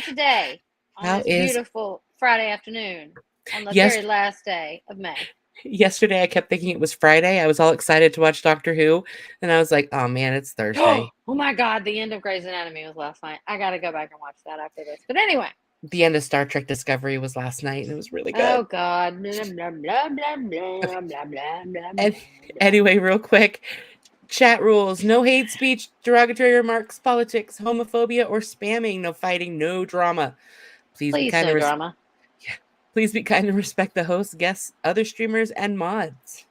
today on this beautiful Friday afternoon on the very last day of May? Yesterday, I kept thinking it was Friday. I was all excited to watch Doctor Who, and I was like, oh, man, it's Thursday. Oh, my God. The end of Grey's Anatomy was last night. I got to go back and watch that after this. But anyway. The end of Star Trek Discovery was last night, and it was really good. Oh, God. Blah, blah, blah, blah, blah, blah, blah, blah. Anyway, real quick, chat rules. No hate speech, derogatory remarks, politics, homophobia, or spamming. No fighting, no drama. Please be kind no drama. Yeah. Please be kind and respect the hosts, guests, other streamers, and mods.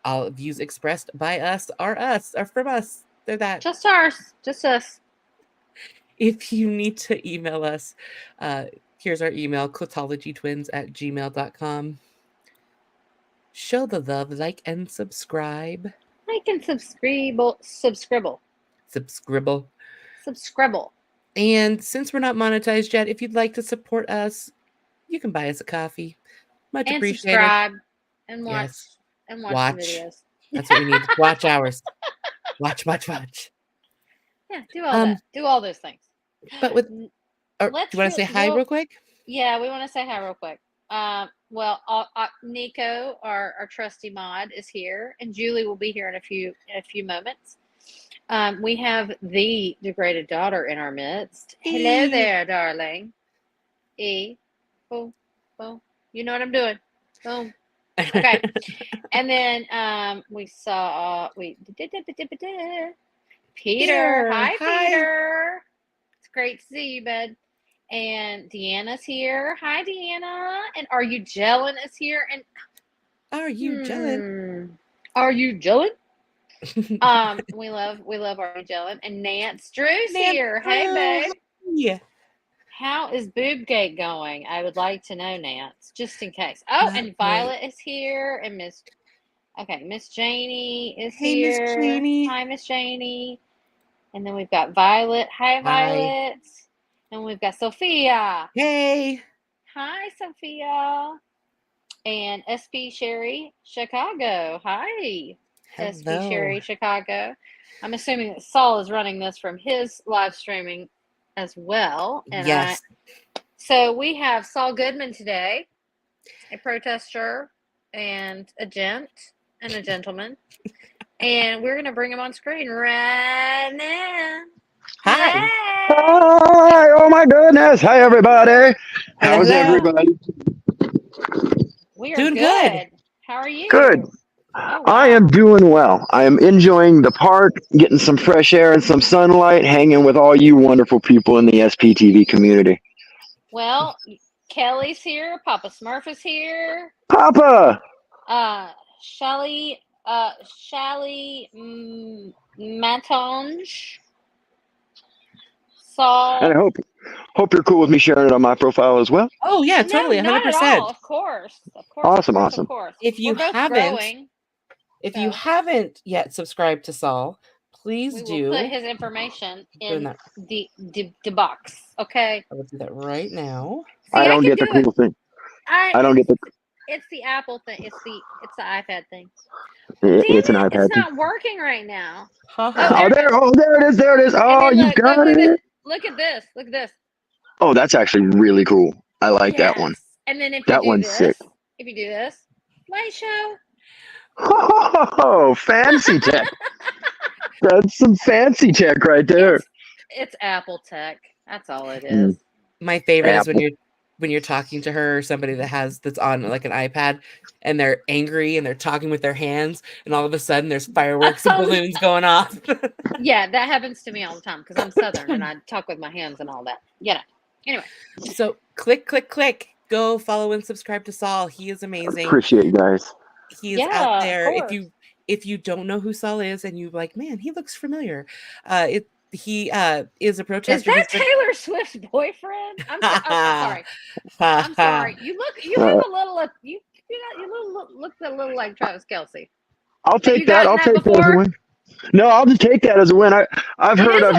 All views expressed by us are from us. They're that. Just ours. Just us. If you need to email us, here's our email, clitologytwins@gmail.com. Show the love, like and subscribe. Like and subscribble. And since we're not monetized yet, if you'd like to support us, you can buy us a coffee. Much appreciated. Subscribe and watch and watch the videos. That's what we need. Watch hours. Watch. Yeah, do all that. Do all those things. But do you want to say hi real quick? Yeah, we want to say hi real quick. Nico, our trusty mod, is here, and Julie will be here in a few moments. We have the degraded daughter in our midst. Hello there, darling. Boom. You know what I'm doing. Boom. Okay. And then we saw Peter. Hi, Peter. It's great to see you, bud. And Deanna's here. Hi, Deanna. And Are You Jellin is here. And Are You Jellin? Are You Jellin? We love Are You Jellin. And Nance Drew's here. Hey, babe. Yeah. How is Boobgate going? I would like to know, Nance, just in case. Oh, and Violet is here, and Miss Janie is here. Miss Janie. Hi, Miss Janie. And then we've got Violet. Hi, Violet. And we've got Sophia. Hey. Hi, Sophia. And SP Sherry Chicago. Hi. Hello. SP Sherry Chicago. I'm assuming that Saul is running this from his live streaming as well. And yes. So we have Saul Goodman today, a protester and a gent and a gentleman. And we're going to bring him on screen right now. Hi. Hey. Hi. Oh, my goodness. Hi, everybody. How's everybody? We are doing good. How are you? Good. Oh, wow. I am doing well. I am enjoying the park, getting some fresh air and some sunlight, hanging with all you wonderful people in the SPTV community. Well, Kelly's here. Papa Smurf is here. Papa. Shelly Matonge. Saul. And I hope you're cool with me sharing it on my profile as well. Oh yeah, totally, 100%. Not at all. Of course. Awesome. Of course. If you haven't yet subscribed to Saul, please do. We'll put his information in the box. Okay. I will do that right now. See, I don't get the cool thing. I don't get the. It's the Apple thing. It's the iPad thing. It's an iPad. It's not working right now. There it is. There it is. Oh, you got it. Look at this. Oh, that's actually really cool. I like that one. And then if that you do one's this, sick. If you do this, light show. Oh, fancy tech. That's some fancy tech right there. It's Apple tech. That's all it is. My favorite is when you're talking to her or somebody that's on like an iPad and they're angry and they're talking with their hands and all of a sudden there's fireworks and balloons going off. Yeah, that happens to me all the time because I'm Southern and I talk with my hands and all that. Anyway. So click. Go follow and subscribe to Saul. He is amazing. Appreciate you guys. He is out there. If you don't know who Saul is and you're like, man, he looks familiar. He is a protester. Is that Taylor Swift's boyfriend? I'm sorry. I'm sorry. You look a little. You look a little like Travis Kelce. I'll take that. I'll take that as a win. No, I'll just take that as a win. I've heard of.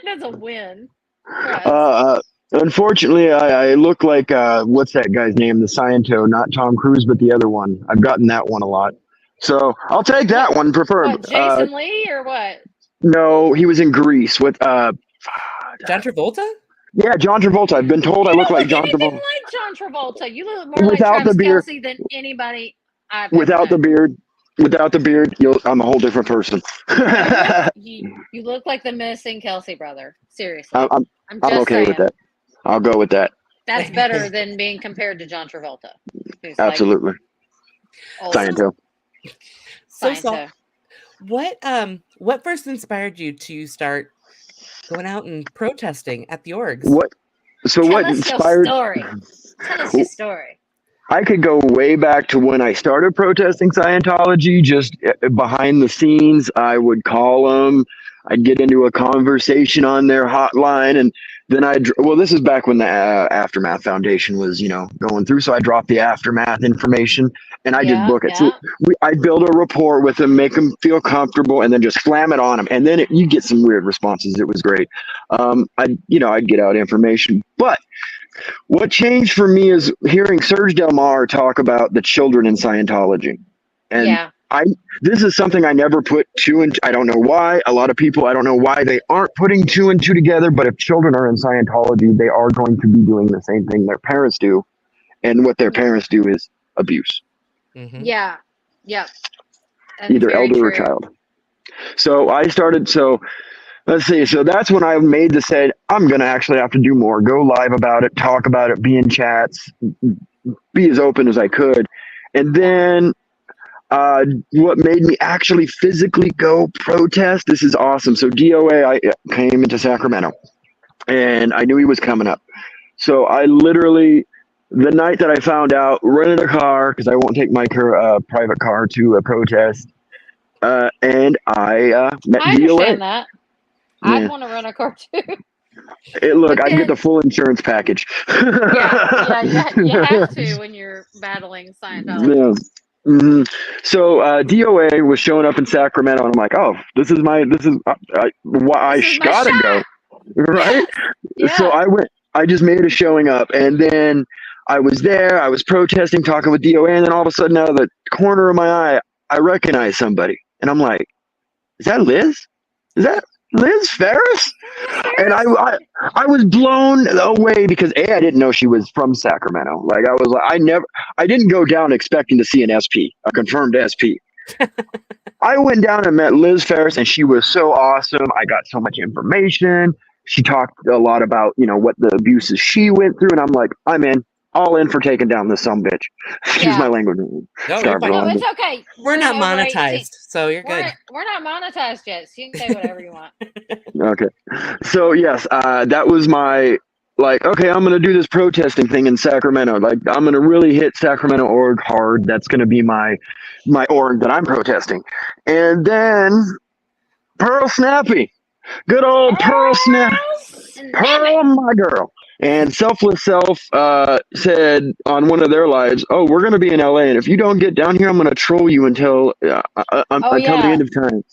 That's a win. Unfortunately, I look like what's that guy's name? The Sciento, not Tom Cruise, but the other one. I've gotten that one a lot, so I'll take that one. Preferred. Jason Lee or what? No, he was in Greece with John Travolta? Yeah, John Travolta. I've been told I You look don't like look John anything Travolta like John Travolta. You look more like without the Travis beard. Kelce than anybody I've ever Without the known. beard. Without the beard, I'm a whole different person. You look like the missing Kelce brother. Seriously. I'm I'm I'm just okay with saying. that. I'll go with that. That's better than being compared to John Travolta, who's Absolutely. like old Sciento. So, Saul, Sciento. what first inspired you to start going out and protesting at the orgs? What? So Tell what us your inspired? story. Tell us your story. I could go way back to when I started protesting Scientology, just behind the scenes. I would call them. I'd get into a conversation on their hotline, and then well, this is back when the Aftermath Foundation was, going through. So I dropped the Aftermath information, and I just Yeah, book it. yeah. So I'd build a rapport with them, make them feel comfortable, and then just slam it on them. And then you get some weird responses. It was great. I'd get out information, but what changed for me is hearing Serge Del Mar talk about the children in Scientology. And Yeah. this is something I never put two and I don't know why. A lot of people, I don't know why they aren't putting two and two together, but if children are in Scientology, they are going to be doing the same thing their parents do. And what their parents do is abuse. Mm-hmm. Yeah. Yeah. That's Either very elder true. or child. So let's see. So that's when I made the say, I'm going to actually have to do more, go live about it, talk about it, be in chats, be as open as I could. And then what made me actually physically go protest, this is awesome. So DOA, I came into Sacramento and I knew he was coming up. So I literally, the night that I found out, rented a car because I won't take my private car to a protest. And I met I DOA. understand that. I'd want to run a car too. Look, But I get then- the full insurance package. Yeah, you have to when you're battling Scientology. Yeah. hmm So DOA was showing up in Sacramento, and I'm like, oh, this is why I This is my gotta shot. go, right? Yes. So Yeah. I just made a showing up, and then I was there, I was protesting, talking with DOA, and then all of a sudden, out of the corner of my eye, I recognize somebody, and I'm like, is that Liz? Is that Liz Ferris? And I was blown away because I didn't know she was from Sacramento. Like I didn't go down expecting to see an SP, a confirmed SP. I went down and met Liz Ferris, and she was so awesome. I got so much information. She talked a lot about what the abuses she went through, and I'm like, I'm in. All in for taking down this sumbitch. Excuse my language. No, you're fine. No, it's okay. We're not over monetized, 18. so you're good. We're not monetized yet, so you can say whatever you want. Okay. So yes, that was my okay, I'm gonna do this protesting thing in Sacramento. Like I'm gonna really hit Sacramento org hard. That's gonna be my org that I'm protesting. And then Pearl Snappy. Good old Pearl Snap. Pearl, my girl. And Selfless Self said on one of their lives, "Oh, we're gonna be in LA, and if you don't get down here, I'm gonna troll you until the end of time."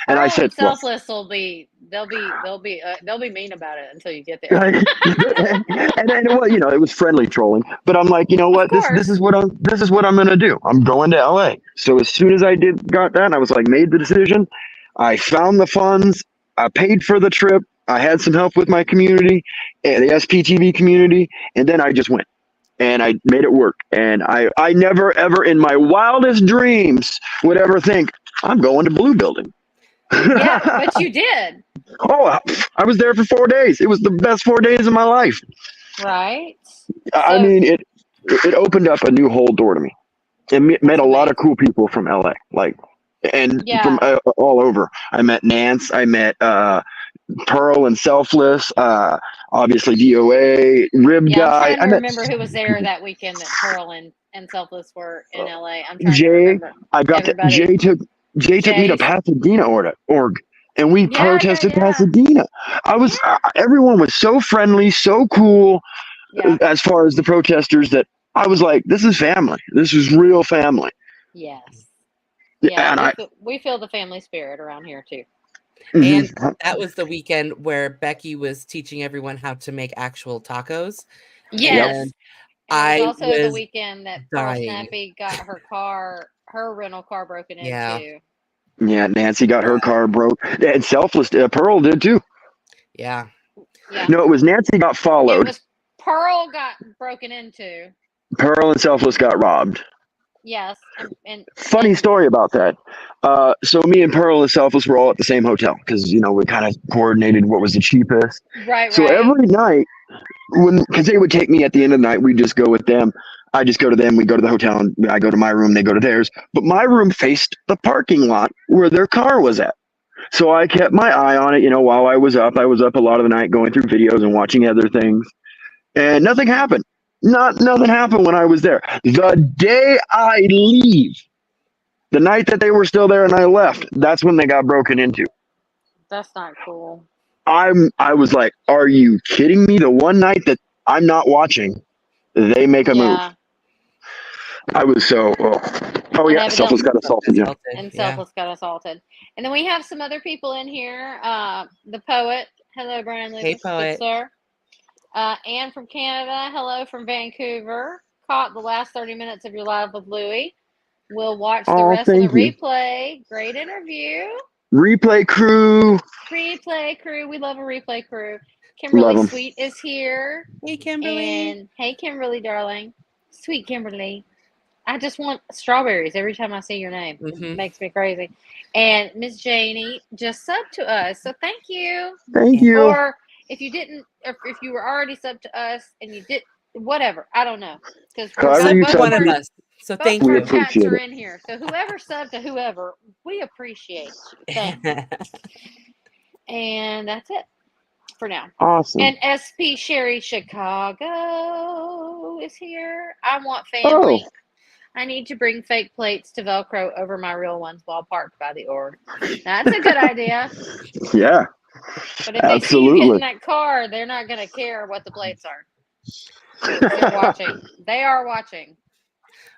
And I said, Selfless will be they'll be mean about it until you get there. and it was friendly trolling, but I'm like, you know what, this is what I'm gonna do. I'm going to LA. So as soon as I got that, I was like, made the decision. I found the funds. I paid for the trip. I had some help with my community, the SPTV community, and then I just went. And I made it work. And I never, ever in my wildest dreams would ever think, I'm going to Blue Building. Yeah, but you did. Oh, I was there for 4 days. It was the best 4 days of my life. Right. I mean, it opened up a new whole door to me. And met a lot of cool people from LA, from all over. I met Nance. I met Pearl and Selfless. Obviously DOA, Rib Yeah, Guy. I'm trying to remember who was there that weekend that Pearl and Selfless were in LA. I'm trying to remember. Jay took me to Pasadena org, and we protested Pasadena. Everyone was so friendly, so cool as far as the protesters that I was like, this is family. This is real family. Yes. Yeah, and we feel the family spirit around here too. And that was the weekend where Becky was teaching everyone how to make actual tacos. Yes. And it was also the weekend that Pearl Snappy got her rental car broken into. Yeah, Nancy got her car broke. And Selfless, Pearl did too. Yeah. Yeah. No, it was Nancy got It followed. was Pearl got broken into. Pearl and Selfless got robbed. Yes. And Funny story about that. So me and Pearl and Selfless were all at the same hotel because we kind of coordinated what was the cheapest. right. So every night, because they would take me at the end of the night, we just go with them. I just go to them. We go to the hotel, and I go to my room. They go to theirs. But my room faced the parking lot where their car was at. So I kept my eye on it. While I was up a lot of the night going through videos and watching other things, and nothing happened. Nothing happened when I was there. The day I leave, the night that they were still there and I left, that's when they got broken into. That's not cool. I was like, are you kidding me? The one night that I'm not watching, they make a move. I was so yeah, Selfless got assaulted. Yeah. And Selfless got assaulted. And then we have some other people in here. The poet. Hello, Brian Lucas. Hey, poet. Good sir. Anne from Canada. Hello from Vancouver. Caught the last 30 minutes of your live with Louie. We'll watch the rest of the replay. Great interview. Replay crew. Replay crew. We love a replay crew. Kimberly Sweet is here. Hey, Kimberly. And hey, Kimberly, darling. Sweet Kimberly. I just want strawberries every time I see your name. Mm-hmm. It makes me crazy. And Miss Janie just subbed to us. So thank you. Thank you. Or if you didn't, if you were already subbed to us and you did, whatever. I don't know. Because one of us. So thank you. Chats are in here. So whoever subbed to whoever, we appreciate you. Thank you. And that's it for now. Awesome. And SP Sherry Chicago is here. I want family. I need to bring fake plates to Velcro over my real ones while parked by the org. That's a good idea. Yeah. But if they see you get in that car, they're not going to care what the plates are. They're watching. They are watching.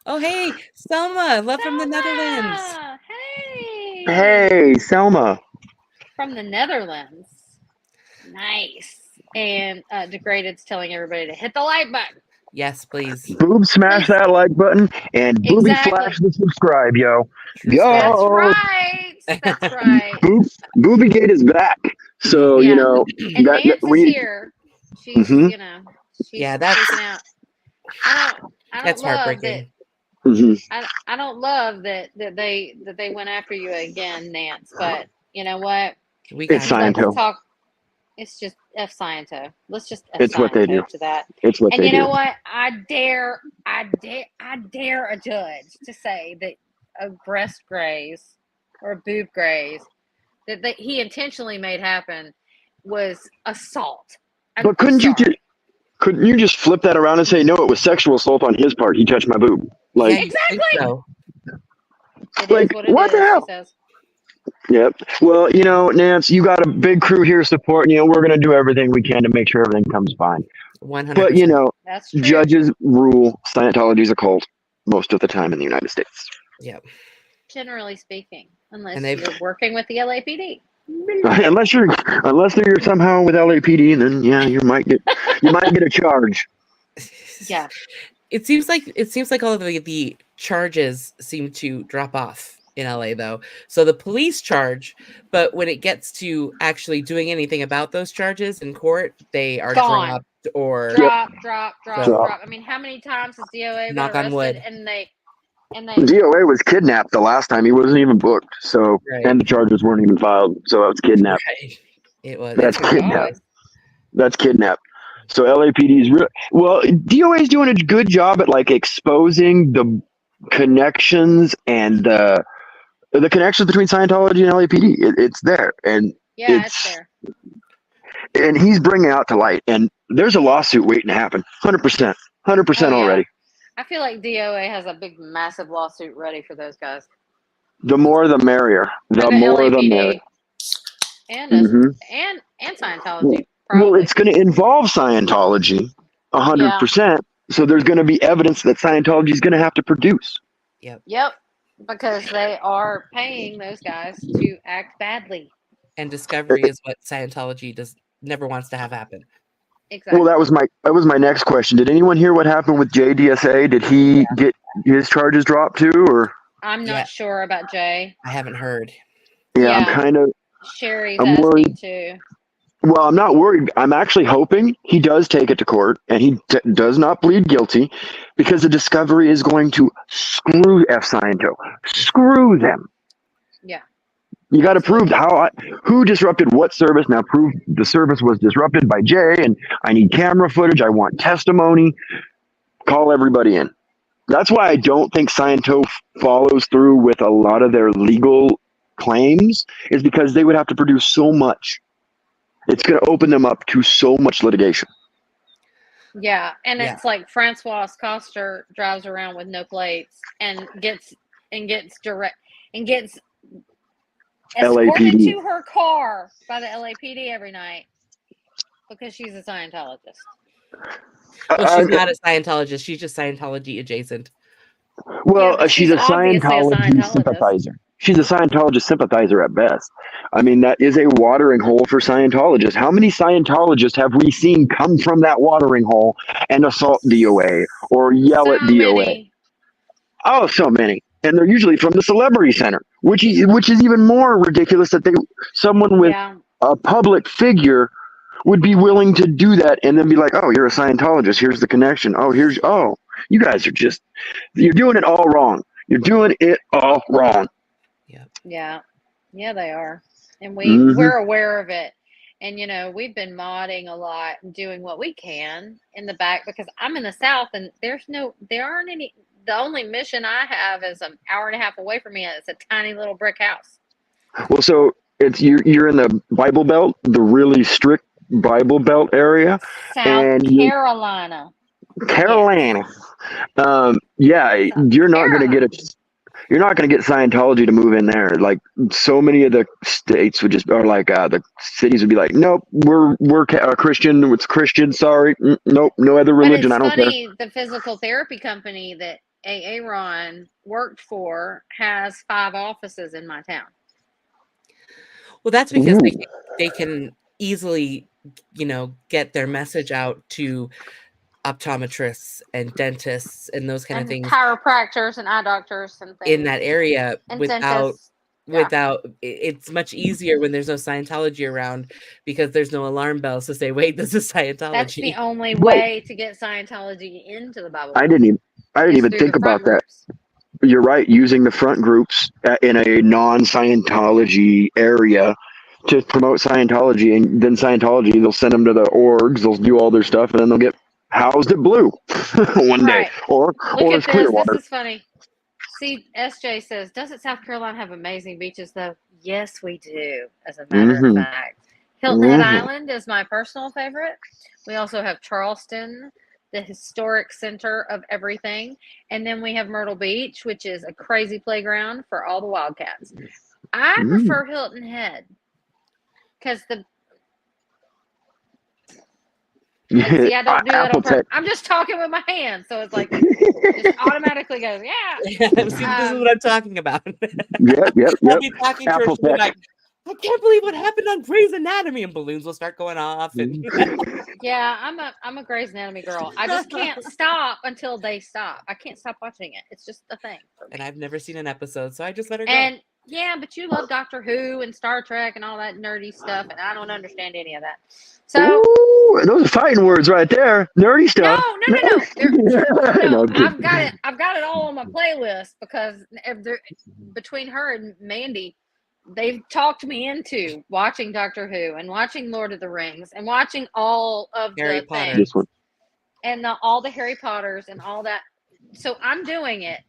Oh, hey, Selma. Love from the Netherlands. Hey. Hey, Selma. From the Netherlands. Nice. And Degraded's telling everybody to hit the like button. Yes, please. Boob smash that like button and booby flash the subscribe, yo. Yo. That's right. That's right. Boobygate is back. So, And Nance is here. She's, she's that's freaking out. I don't that's love heartbreaking. that. I don't love that they went after you again, Nance. But you know what? It's Sciento. It's just F Sciento. Let's just F it's what they do to that. It's what and they do. And you know what? I dare a judge to say that a breast graze or a boob graze that he intentionally made happen was assault. But couldn't you just flip that around and say no? It was sexual assault on his part. He touched my boob. Like exactly. So. Like what the hell? She says. Yep. Well, Nance, you got a big crew here supporting you. We're going to do everything we can to make sure everything comes fine. 100%. But, that's true. Judges rule Scientology is a cult most of the time in the United States. Yep. Generally speaking, unless you're working with the LAPD. Unless you're somehow with LAPD, then you might get a charge. Yeah. It seems like all of the charges seem to drop off in LA though. So the police charge, but when it gets to actually doing anything about those charges in court, they are dropped or drop. I mean, how many times has DOA been arrested and they DOA was kidnapped the last time. He wasn't even booked. So and the charges weren't even filed. So it was kidnapped. Right. It was. That's kidnapped. That's kidnapped. So LAPD is DOA is doing a good job at like exposing the connections and the connections between Scientology and LAPD. It's there, and it's there. And he's bringing it out to light. And there's a lawsuit waiting to happen. 100%, 100% already. I feel like DOA has a big, massive lawsuit ready for those guys. The more, the merrier. The more, LAPD. the merrier. And Scientology. Probably. Well, it's going to involve Scientology 100%. Yeah. So there's going to be evidence that Scientology is going to have to produce. Yep. Because they are paying those guys to act badly. And discovery is what Scientology never wants to have happen. Exactly. Well, that was my next question. Did anyone hear what happened with JDSA? Did he get his charges dropped too, or? I'm not sure about Jay. I haven't heard. Yeah, I'm kind of. Sherry's asking too. Well, I'm not worried. I'm actually hoping he does take it to court and he does not plead guilty, because the discovery is going to screw F Sciento. Screw them. Yeah. You got to prove who disrupted what service. Now prove the service was disrupted by Jay, and I need camera footage. I want testimony. Call everybody in. That's why I don't think Sciento follows through with a lot of their legal claims, is because they would have to produce so much. It's going to open them up to so much litigation. Yeah, and Yeah. it's like Francois Coster drives around with no plates and gets escorted LAPD. to her car by the LAPD every night because she's a Scientologist. Well, she's not a Scientologist. She's just Scientology adjacent. Well, but she's a obviously a Scientology sympathizer. She's a Scientologist sympathizer at best. I mean, that is a watering hole for Scientologists. How many Scientologists have we seen come from that watering hole and assault DOA or yell at DOA? Many. Oh, so many. And they're usually from the celebrity center, which is even more ridiculous that someone with a public figure would be willing to do that and then be like, oh, you're a Scientologist. Here's the connection. Oh, you guys are you're doing it all wrong. You're doing it all wrong. Yeah, they are. And we're aware of it. And, we've been modding a lot and doing what we can in the back, because I'm in the South and there aren't any. The only mission I have is an hour and a half away from me. It's a tiny little brick house. Well, so you're in the Bible Belt, the really strict Bible Belt area. South Carolina. Yes. You're not going to get You're not going to get Scientology to move in there. Like, so many of the states would just, or like the cities would be like, nope, we're Christian. It's Christian. Sorry, nope, no other religion. I don't care. The physical therapy company that Aaron worked for has 5 offices in my town. Well, that's because they can easily, get their message out to optometrists and dentists and those kind of things, chiropractors and eye doctors and things in that area, and without it's much easier when there's no Scientology around, because there's no alarm bells to say, wait, this is Scientology. That's the only way to get Scientology into the Bible. I didn't even think about that. You're right, using the front groups in a non-Scientology area to promote Scientology, and then Scientology, they'll send them to the orgs, they'll do all their stuff, and then they'll get housed at Blue one day, or it's Clearwater. This is funny. See, SJ says, doesn't South Carolina have amazing beaches, though? Yes, we do, as a matter of fact. Hilton Head Island is my personal favorite. We also have Charleston, the historic center of everything. And then we have Myrtle Beach, which is a crazy playground for all the Wildcats. I prefer Hilton Head, because see, I don't do that on purpose. I'm just talking with my hands, so it's like it just automatically goes, See, this is what I'm talking about. Yep. I'll be talking to her, like, I can't believe what happened on Grey's Anatomy, and balloons will start going off. And yeah, I'm a Grey's Anatomy girl. I just can't stop until they stop. I can't stop watching it. It's just a thing for me. And I've never seen an episode, so I just let her go. And yeah, but you love Doctor Who and Star Trek and all that nerdy stuff, and I don't understand any of that. So those are fighting words right there. Nerdy stuff. No. I've got it all on my playlist, because between her and Mandy, they've talked me into watching Doctor Who and watching Lord of the Rings and watching all of Harry the Potter. things and all the Harry Potters and all that. So I'm doing it.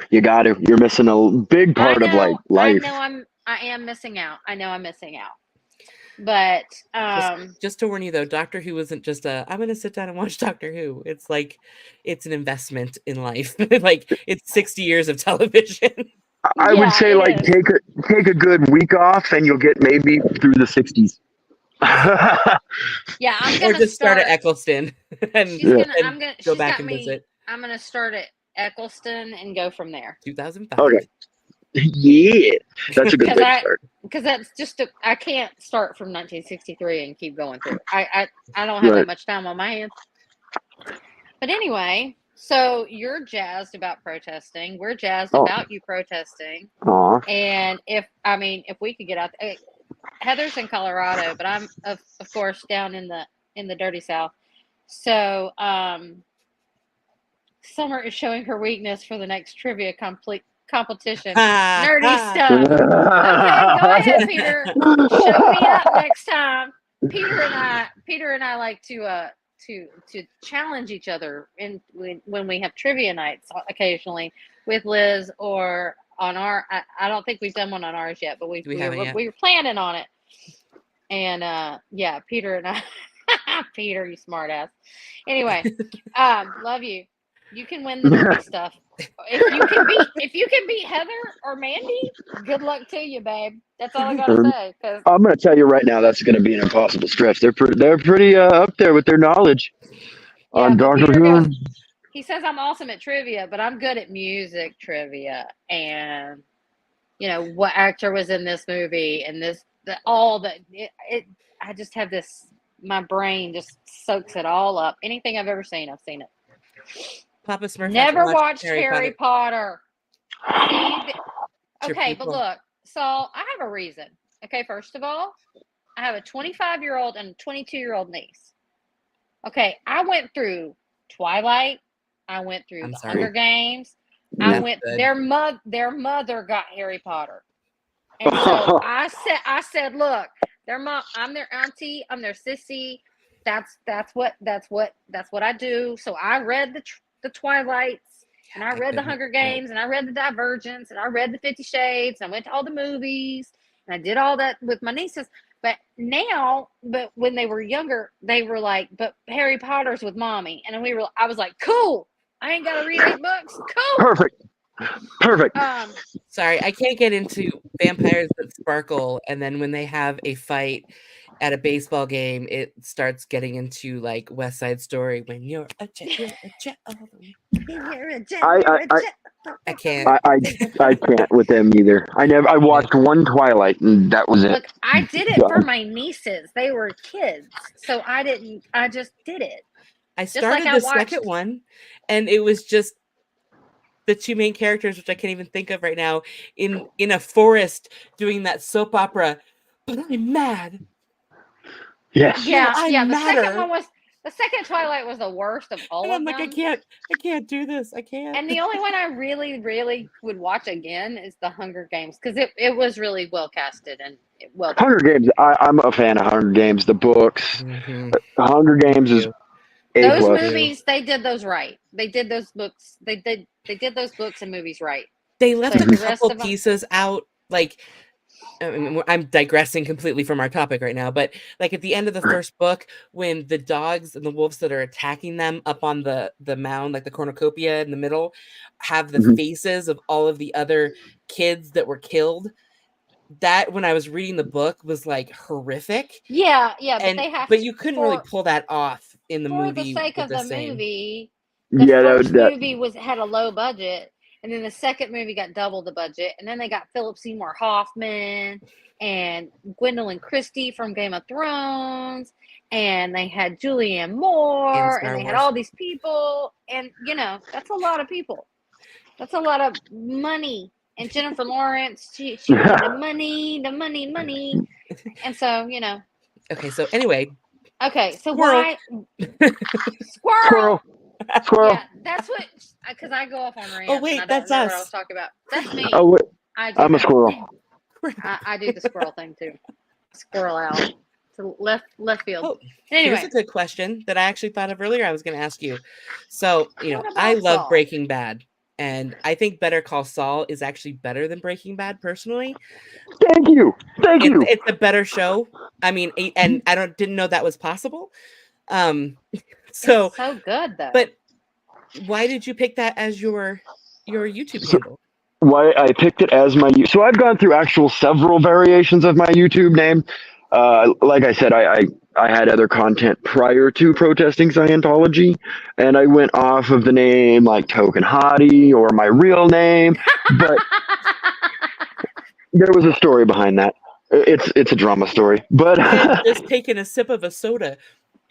You got to. You're missing a big part of life. I am missing out. I know I'm missing out. But just to warn you, though, Doctor Who isn't just I'm going to sit down and watch Doctor Who. It's like, it's an investment in life. Like, it's 60 years of television. I would say, like, take a good week off, and you'll get maybe through the 60s. Yeah, I'm gonna just start at Eccleston and go back and visit. I'm gonna start at Eccleston and go from there. 2005. Okay. Yeah, that's a good way to start. Because that's just I can't start from 1963 and keep going through. I don't have that much time on my hands. But anyway, so you're jazzed about protesting. We're jazzed about you protesting. Aww. And if we could get out there, Heather's in Colorado, but I'm of course down in the dirty South. So Summer is showing her weakness for the next trivia competition. Nerdy stuff. Okay, go ahead, Peter. Show me up next time. Peter and I like to challenge each other when we have trivia nights occasionally with Liz or on our. I don't think we've done one on ours yet, but we were planning on it. And yeah, Peter and I. Peter, you smart ass. Anyway, love you. You can win the nerdy stuff. If you can beat Heather or Mandy, good luck to you, babe. That's all I gotta say. I'm gonna tell you right now, that's gonna be an impossible stretch. They're pretty up there with their knowledge on Doctor Who. He says I'm awesome at trivia, but I'm good at music trivia and what actor was in this movie and I just have this. My brain just soaks it all up. Anything I've ever seen, I've seen it. Papa Smurf never watched Harry Potter. Okay, but look, Saul, I have a reason. Okay, first of all, I have a 25-year-old and a 22-year-old niece. Okay, I went through Twilight. I went through the Hunger Games. Their mother got Harry Potter. And so I said, look, I'm their auntie, I'm their sissy. That's what I do. So I read the Twilights, and I read the Hunger Games, and I read the Diversions, and I read the 50 Shades, and I went to all the movies, and I did all that with my nieces. But when they were younger, they were like, but Harry Potter's with mommy. And I was like, cool. I ain't got to read 8 books. Cool. Perfect. Sorry, I can't get into vampires that sparkle, and then when they have a fight at a baseball game, it starts getting into like West Side Story. When you're a jet, I can't. I can't with them either. I watched one Twilight, and that was it. Look, I did it for my nieces. They were kids, so I just did it. I started the second one, and it was just the two main characters, which I can't even think of right now, in a forest doing that soap opera. But I'm mad. Yes. Yeah. The second Twilight was the worst of all of them. I'm like, I can't do this. I can't. And the only one I really, really would watch again is the Hunger Games, because it was really well casted and well done. Hunger Games. I'm a fan of Hunger Games. The books. Mm-hmm. Hunger Games is those movies. They did those right. They did those books. They did those books and movies right. They left a couple pieces out, like. I mean, I'm digressing completely from our topic right now, but like at the end of the first book, when the dogs and the wolves that are attacking them up on the mound, like the cornucopia in the middle, have the faces of all of the other kids that were killed. That, when I was reading the book, was like horrific. Yeah, but you couldn't really pull that off in the movie. For the sake of the movie, first movie had a low budget. And then the second movie got double the budget. And then they got Philip Seymour Hoffman and Gwendolyn Christie from Game of Thrones. And they had Julianne Moore. And they had all these people. And, that's a lot of people. That's a lot of money. And Jennifer Lawrence, she had the money. And so, Okay, so anyway. Okay, so Squirrel. Squirrel! Squirrel. Yeah, that's what, because I go off on rants. Oh, wait, that's us. What I was talking about. That's me. Oh, wait. I'm a squirrel. I do the squirrel thing too. Squirrel out to left field. Oh, anyway, here's a good question that I actually thought of earlier. I was going to ask you. So, I love Saul? Breaking Bad, and I think Better Call Saul is actually better than Breaking Bad, personally. Thank you. It's a better show. I mean, and I didn't know that was possible. So good though. But why did you pick that as your YouTube handle? Why I picked it as my so I've gone through several variations of my YouTube name. Like I said, I had other content prior to protesting Scientology, and I went off of the name like Token Hottie or my real name, but there was a story behind that. It's a drama story, but just taking a sip of a soda.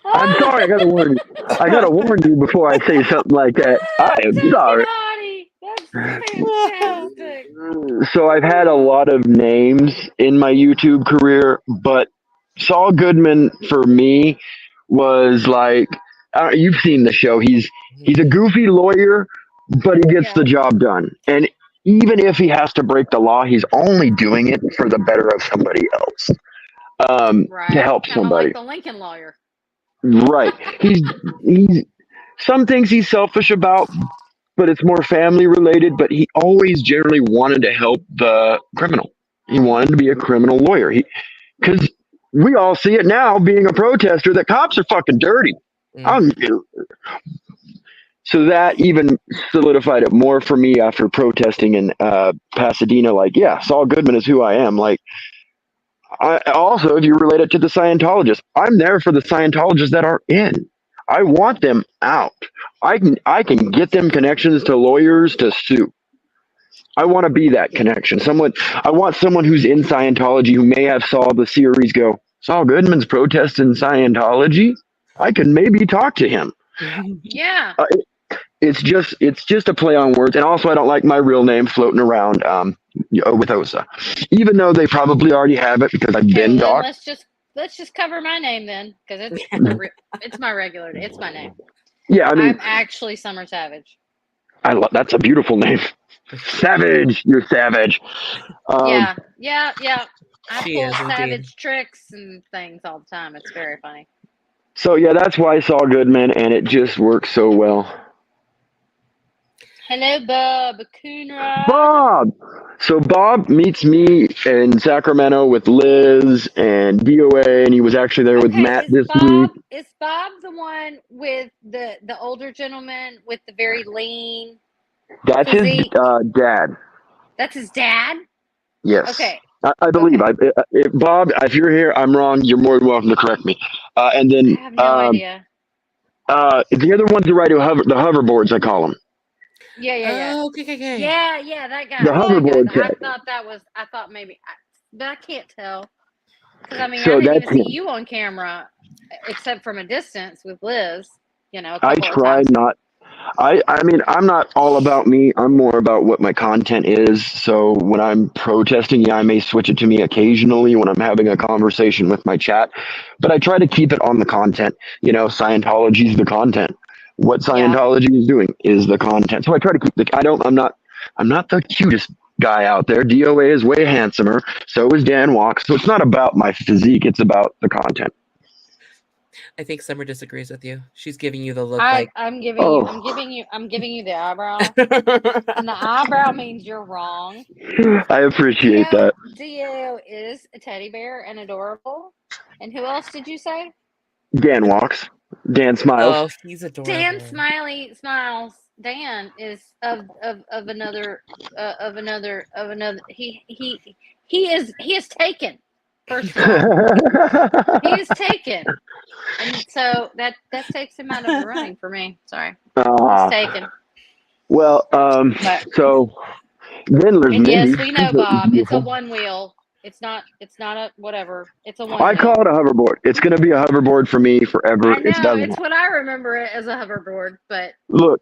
I'm sorry. I gotta warn you before I say something like that. I am sorry. That's fantastic. So I've had a lot of names in my YouTube career, but Saul Goodman for me was like you've seen the show. He's a goofy lawyer, but he gets the Yeah. job done. And even if he has to break the law, he's only doing it for the better of somebody else, to Right. help Kind of somebody. like the Lincoln lawyer. Right. He's some things he's selfish about, but it's more family related. But he always generally wanted to help the criminal. He wanted to be a criminal lawyer. Because we all see it now, being a protester, that cops are fucking dirty. Um, so that even solidified it more for me after protesting in Pasadena. Like, yeah, Saul Goodman is who I am. Like, also, if you relate it to the Scientologists, I'm there for the Scientologists that are in. I want them out. I can get them connections to lawyers to sue. I want to be that connection. I want someone who's in Scientology who may have saw the series go, Saul Goodman's protesting Scientology. I can maybe talk to him. Yeah. It's just a play on words, and also I don't like my real name floating around with Osa, even though they probably already have it because I've Okay, been well then doxxed. let's just cover my name then, because it's my regular. It's my name. Yeah, I mean, I'm actually Summer Savage. that's a beautiful name. Savage, you're savage. Yeah. I She pull is indeed. savage tricks and things all the time. It's very funny. So yeah, that's why I saw Goodman, and it just works so well. Hello, Bob Coonrod. Bob. So Bob meets me in Sacramento with Liz and DOA, and he was actually there with Matt this week. Is Bob the one with the older gentleman with the very lean That's his physique? dad. That's his dad? Yes. Okay. I believe. Okay. Bob, if you're here, I'm wrong. You're more than welcome to correct me. And I then have no idea. the other one's the right who the hoverboards, I call them. Yeah. Oh, okay. Yeah, that guy. The hoverboard I tech. thought maybe, but I can't tell. Because, I mean, So I didn't that's even see him. you on camera, except from a distance with Liz, a I couple of tried times. not. I mean, I'm not all about me. I'm more about what my content is. So when I'm protesting, yeah, I may switch it to me occasionally when I'm having a conversation with my chat, but I try to keep it on the content. Scientology is the content. What Yeah. Scientology is doing is the content. So I try to keep I'm not the cutest guy out there. DOA is way handsomer. So is Dan Walks. So it's not about my physique. It's about the content. I think Summer disagrees with you. She's giving you the look like. I'm giving you the eyebrow, and the eyebrow means you're wrong. I appreciate that. Dio is a teddy bear and adorable. And who else did you say? Dan Walks. Dan Smiles. Oh, he's adorable. Dan Smiley Smiles. Dan is of another he is taken. First of all, he is taken, and so that takes him out of the running for me. Sorry, he's taken. Well, so then there's And Mindy. yes, we know, Bob. It's a one wheel. It's not a whatever. It's a one. I call it a hoverboard. It's going to be a hoverboard for me forever. I know, it's what I remember it as a hoverboard, but look,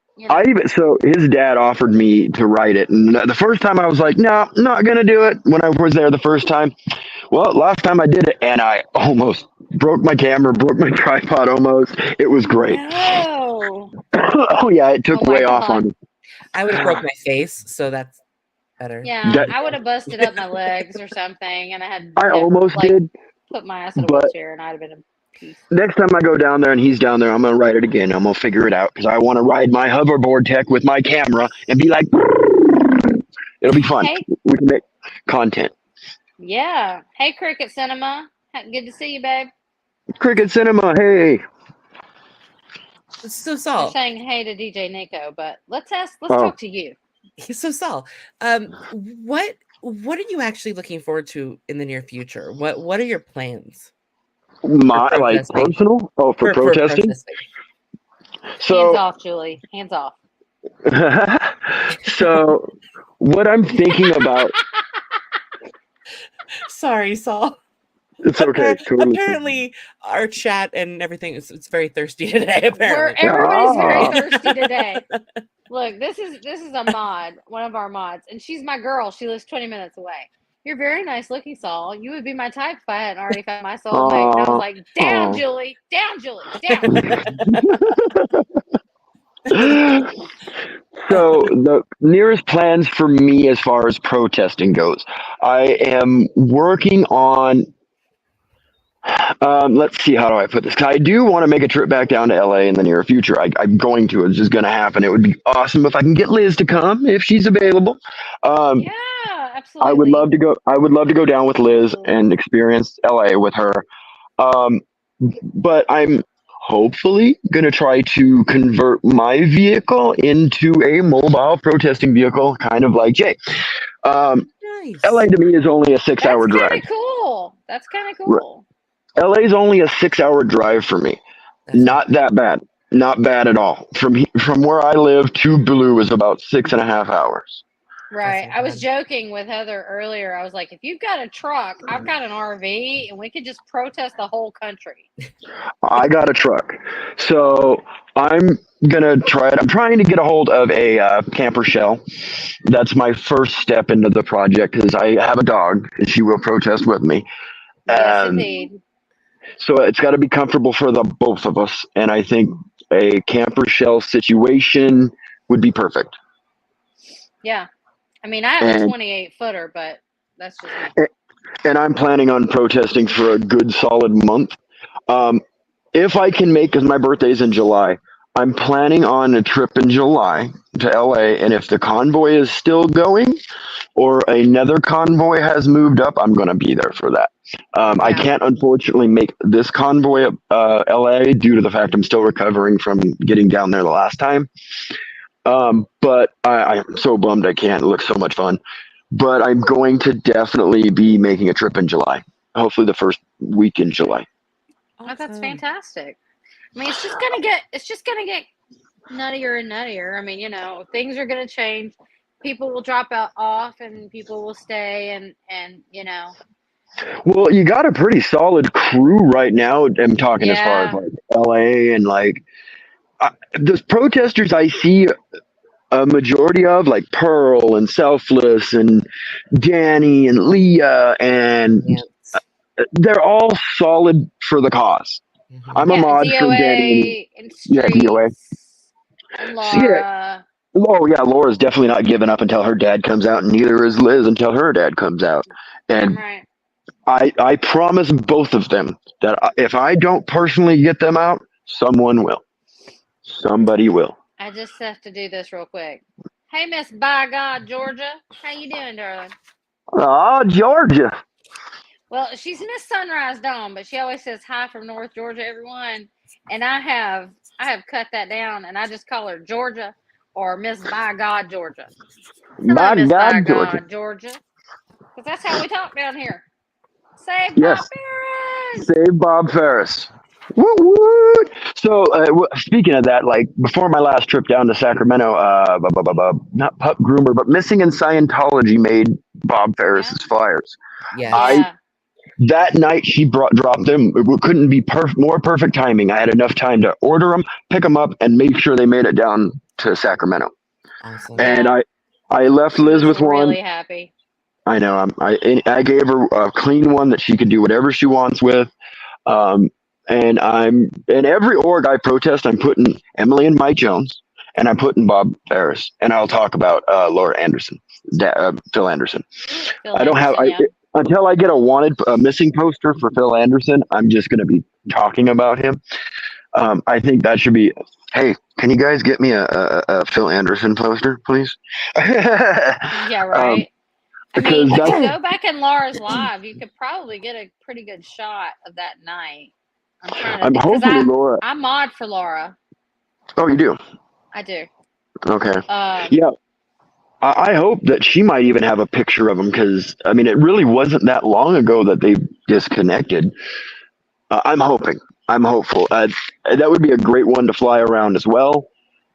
so his dad offered me to ride it, and the first time I was like, no, not going to do it. When I was there the first time, well, last time I did it, and I almost broke my camera, broke my tripod almost. It was great. No. Oh yeah, it took way off on me. I would have broke my face, so that's better. Yeah, I would have busted up my legs or something, and I almost did. Put my ass in a wheelchair, and I'd have been a piece. Next time I go down there and he's down there, I'm gonna ride it again. I'm gonna figure it out because I want to ride my hoverboard tech with my camera and be like, it'll be fun. Hey. We can make content. Yeah. Hey, Cricket Cinema. Good to see you, babe. Cricket Cinema. Hey. So Saul. You're saying hey to DJ Nico, but let's talk to you. So Saul, what are you actually looking forward to in the near future? What are your plans? Like personal? Oh, for protesting? So hands off, Julie. Hands off. So what I'm thinking about. Sorry, Saul. It's okay. Apparently, our chat and everything it's very thirsty today. Apparently, Everybody's very thirsty today. Look, this is a mod, one of our mods, and she's my girl. She lives 20 minutes away. You're very nice looking, Saul. You would be my type if I hadn't already found my soulmate. And I was Aw, like, down, aw. Julie, down, Julie, down. So the nearest plans for me as far as protesting goes, I am working on. Let's see, how do I put this? 'Cause I do want to make a trip back down to LA in the near future. I'm going to. It's just going to happen. It would be awesome if I can get Liz to come if she's available. Um, Yeah, I would love absolutely. to go. I would love to go down with Liz Absolutely. and experience LA with her. Um, but I'm hopefully going to try to convert my vehicle into a mobile protesting vehicle, kind of like Jay. Um, LA Nice. to me is only a That's 6 hour kind drive. of cool. That's kind of cool. LA is only a 6 hour drive for me. That's not Not that bad. Not bad at all. From where I live to Blue is about 6.5 hours. that's Right. not I was bad. joking with Heather earlier. I was like, if you've got a truck, I've got an RV, and we could just protest the whole country. I got a truck, so I'm gonna try it. I'm trying to get a hold of a camper shell. That's my first step into the project because I have a dog and she will protest with me. Yes, Um, indeed. so it's got to be comfortable for the both of us, and I think a camper shell situation would be perfect. Yeah. I mean, I have a And 28-footer, but that's just me. and I'm planning on protesting for a good solid month. Um, if I can make, because my birthday's in July, I'm planning on a trip in July to LA, and if the convoy is still going or another convoy has moved up, I'm going to be there for that. I Yeah. can't unfortunately make this convoy LA due to the fact I'm still recovering from getting down there the last time. But I'm so bummed I can't. It looks so much fun. But I'm going to definitely be making a trip in July. Hopefully, the first week in July. Oh, that's Awesome. fantastic. I mean, it's just gonna get nuttier and nuttier. I mean, things are gonna change. People will drop out off, and people will stay, and. Well, you got a pretty solid crew right now. I'm talking as far as Yeah, like LA and like the protesters I see a majority of, like Pearl and Selfless and Danny and Leah, and Yes. they're all solid for the cause. Hmm. I'm a yeah. mod for Danny and DOA and yeah, DOA. Streets and So, yeah, Laura. oh yeah, Laura's definitely not giving up until her dad comes out, and neither is Liz until her dad comes out. Damn And right. I promise both of them that if I don't personally get them out, someone will. Somebody will. I just have to do this real quick. Hey, Miss By God, Georgia. How you doing, darling? Oh, Georgia. Well, she's Miss Sunrise Dawn, but she always says hi from North Georgia, everyone. And I have cut that down, and I just call her Georgia or Miss By God, Georgia. Hello, By Miss By God, Georgia. God, Georgia, because that's how we talk down here. Save Bob Yes. Ferris. Save Bob Ferris. Woo woo. So, speaking of that, like before my last trip down to Sacramento, not pup groomer, but Missing in Scientology made Bob Yeah, Ferris's flyers. Yes. I yeah. That night she dropped them. It couldn't be more perfect timing. I had enough time to order them, pick them up, and make sure they made it down to Sacramento. Awesome. And Yeah. I left She Liz was with one. really happy. I know. I gave her a clean one that she could do whatever she wants with. Um, and I'm in every org I protest. I'm putting Emily and Mike Jones, and I'm putting Bob Ferris, and I'll talk about Laura Anderson, Phil Anderson. Phil I don't have Anderson, yeah. until I get a wanted missing poster for Phil Anderson. I'm just going to be talking about him. I think that should be. Hey, can you guys get me a Phil Anderson poster, please? Yeah, right. I mean, Because if you that's go back in Laura's live, you could probably get a pretty good shot of that night. I'm trying to I'm think because hopefully Laura. I mod for Laura. Oh, you do? I do. Okay. Um, Yeah. I hope that she might even have a picture of him because I mean it really wasn't that long ago that they disconnected. I'm hoping. I'm hopeful. That would be a great one to fly around as well.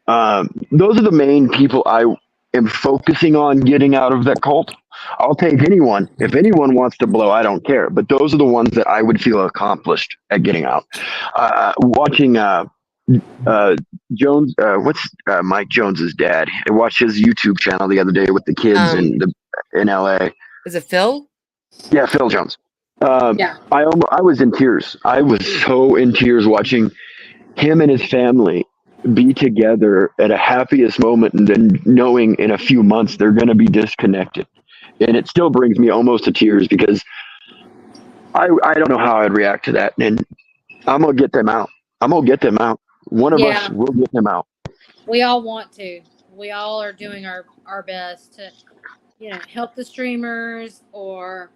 Those are the main people I am focusing on getting out of that cult. I'll take anyone. If anyone wants to blow, I don't care. But those are the ones that I would feel accomplished at getting out. Watching uh, Jones. What's Mike Jones's dad? I watched his YouTube channel the other day with the kids in LA. Is it Phil? Yeah, Phil Jones. Yeah. I was in tears. I was so in tears watching him and his family be together at a happiest moment, and then knowing in a few months they're going to be disconnected. And it still brings me almost to tears because I don't know how I'd react to that. And I'm gonna get them out. I'm gonna get them out. One of us Yeah. will get them out. We all want to. We all are doing our best to, help the streamers, or,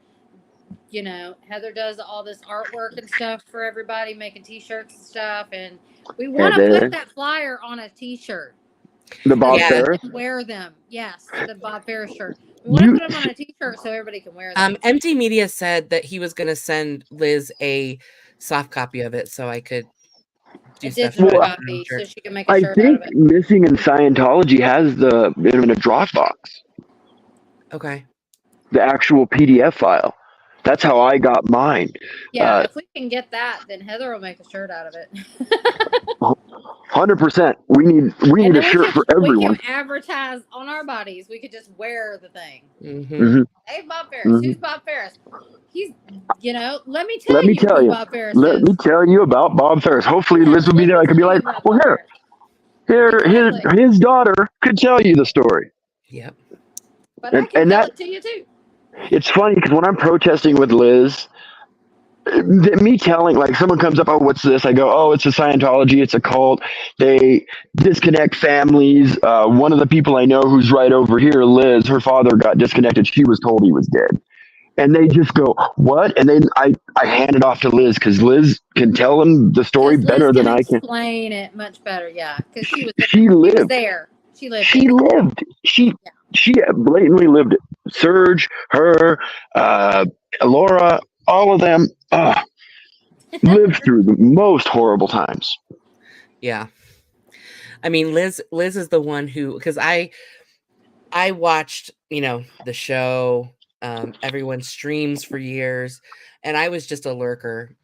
Heather does all this artwork and stuff for everybody, making t-shirts and stuff. And we want to put that flyer on a t-shirt. The Bob Yeah. Ferris. Wear them. Yes, the Bob Ferris shirt. We want to put them on a t-shirt so everybody can wear them. Empty Media said that he was going to send Liz a soft copy of it so I could do stuff. Digital copy, so she can make a shirt out of it. Missing in Scientology has in a Dropbox. Okay. The actual PDF file. That's how I got mine. Yeah, if we can get that, then Heather will make a shirt out of it. 100%. We need a shirt for everyone. We can advertise on our bodies. We could just wear the thing. Mm-hmm. Hey, Bob Ferris. Who's Bob Ferris? He's, let me tell you who Bob Ferris is. Let me tell you about Bob Ferris. Hopefully Liz will be there. I could be like, well, his daughter could tell you the story. Yep. But I can tell it to you too. It's funny because when I'm protesting with Liz, me telling, like, someone comes up, oh, what's this? I go, oh, it's a Scientology, it's a cult. They disconnect families. One of the people I know who's right over here, Liz, her father got disconnected. She was told he was dead. And they just go, what? And then I hand it off to Liz because Liz can tell them the story better than I can. Explain it much better, yeah. Because she lived there. She lived. She blatantly lived it. Serge, her, Laura, all of them lived through the most horrible times. Yeah. I mean, Liz is the one who, because I watched, the show, everyone streams for years, and I was just a lurker.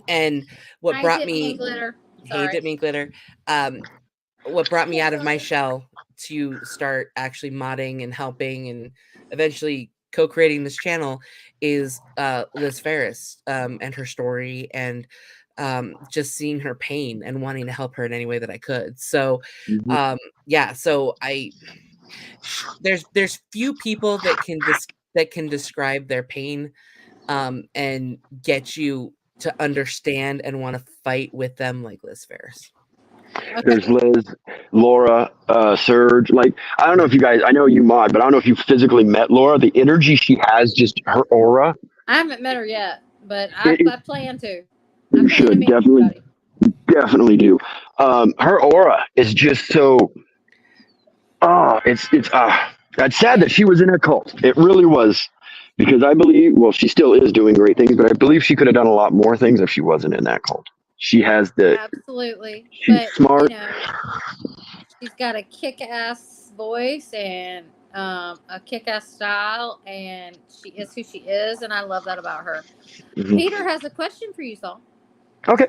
And what brought me glitter. Hey, dip me glitter. What brought me out of my shell to start actually modding and helping and eventually co-creating this channel is Liz Ferris and her story, and just seeing her pain and wanting to help her in any way that I could. So so there's few people that can describe their pain and get you to understand and want to fight with them like Liz Ferris. Okay. There's Liz, Laura, Serge. Like, I don't know if you guys, I know you mod, but I don't know if you physically met Laura. The energy she has, just her aura. I haven't met her yet, but I plan to. You should definitely do. Her aura is just so. It's sad that she was in a cult. It really was, because I believe, well, she still is doing great things, but I believe she could have done a lot more things if she wasn't in that cult. She has absolutely. She's smart. She's got a kick-ass voice and a kick-ass style, and she is who she is, and I love that about her. Peter has a question for you, Saul. Okay.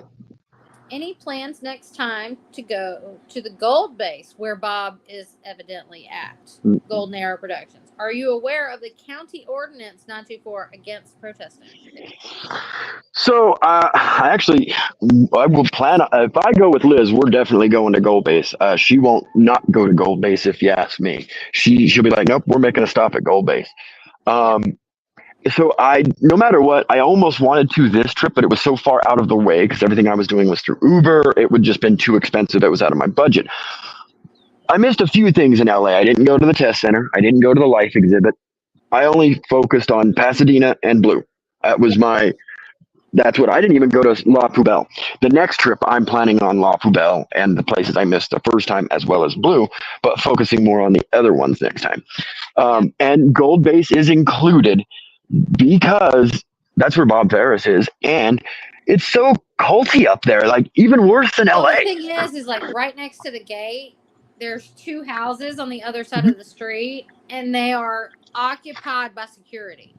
Any plans next time to go to the Gold Base where Bob is evidently at, Golden Arrow Productions? Are you aware of the county ordinance 924 against protesting? So I will plan. If I go with Liz, we're definitely going to Gold Base. She won't not go to Gold Base if you ask me. She'll be like, nope, we're making a stop at Gold Base. So no matter what, I almost wanted to this trip, but it was so far out of the way because everything I was doing was through Uber. It would just been too expensive. It was out of my budget. I missed a few things in LA. I didn't go to the test center. I didn't go to the Life exhibit. I only focused on Pasadena and Blue. That's what I didn't even go to La Poubelle. The next trip, I'm planning on La Poubelle and the places I missed the first time, as well as Blue, but focusing more on the other ones next time. And Gold Base is included because that's where Bob Ferris is, and it's so culty up there, like even worse than LA. The thing is like right next to the gate, there's two houses on the other side of the street, and they are occupied by security.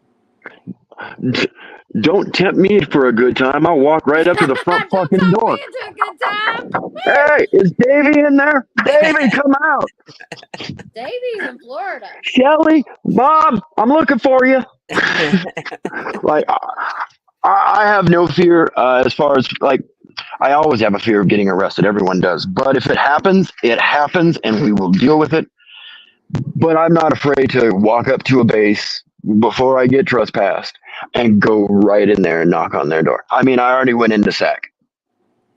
Don't tempt me for a good time. I'll walk right up to the front Don't fucking talk me door. into a good time. Hey, is Davy in there? Davy, come out. Davy's in Florida. Shelly, Bob, I'm looking for you. Like, I have no fear as far as, like, I always have a fear of getting arrested. Everyone does. But if it happens, and we will deal with it. But I'm not afraid to walk up to a base before I get trespassed and go right in there and knock on their door. I mean, I already went into SAC.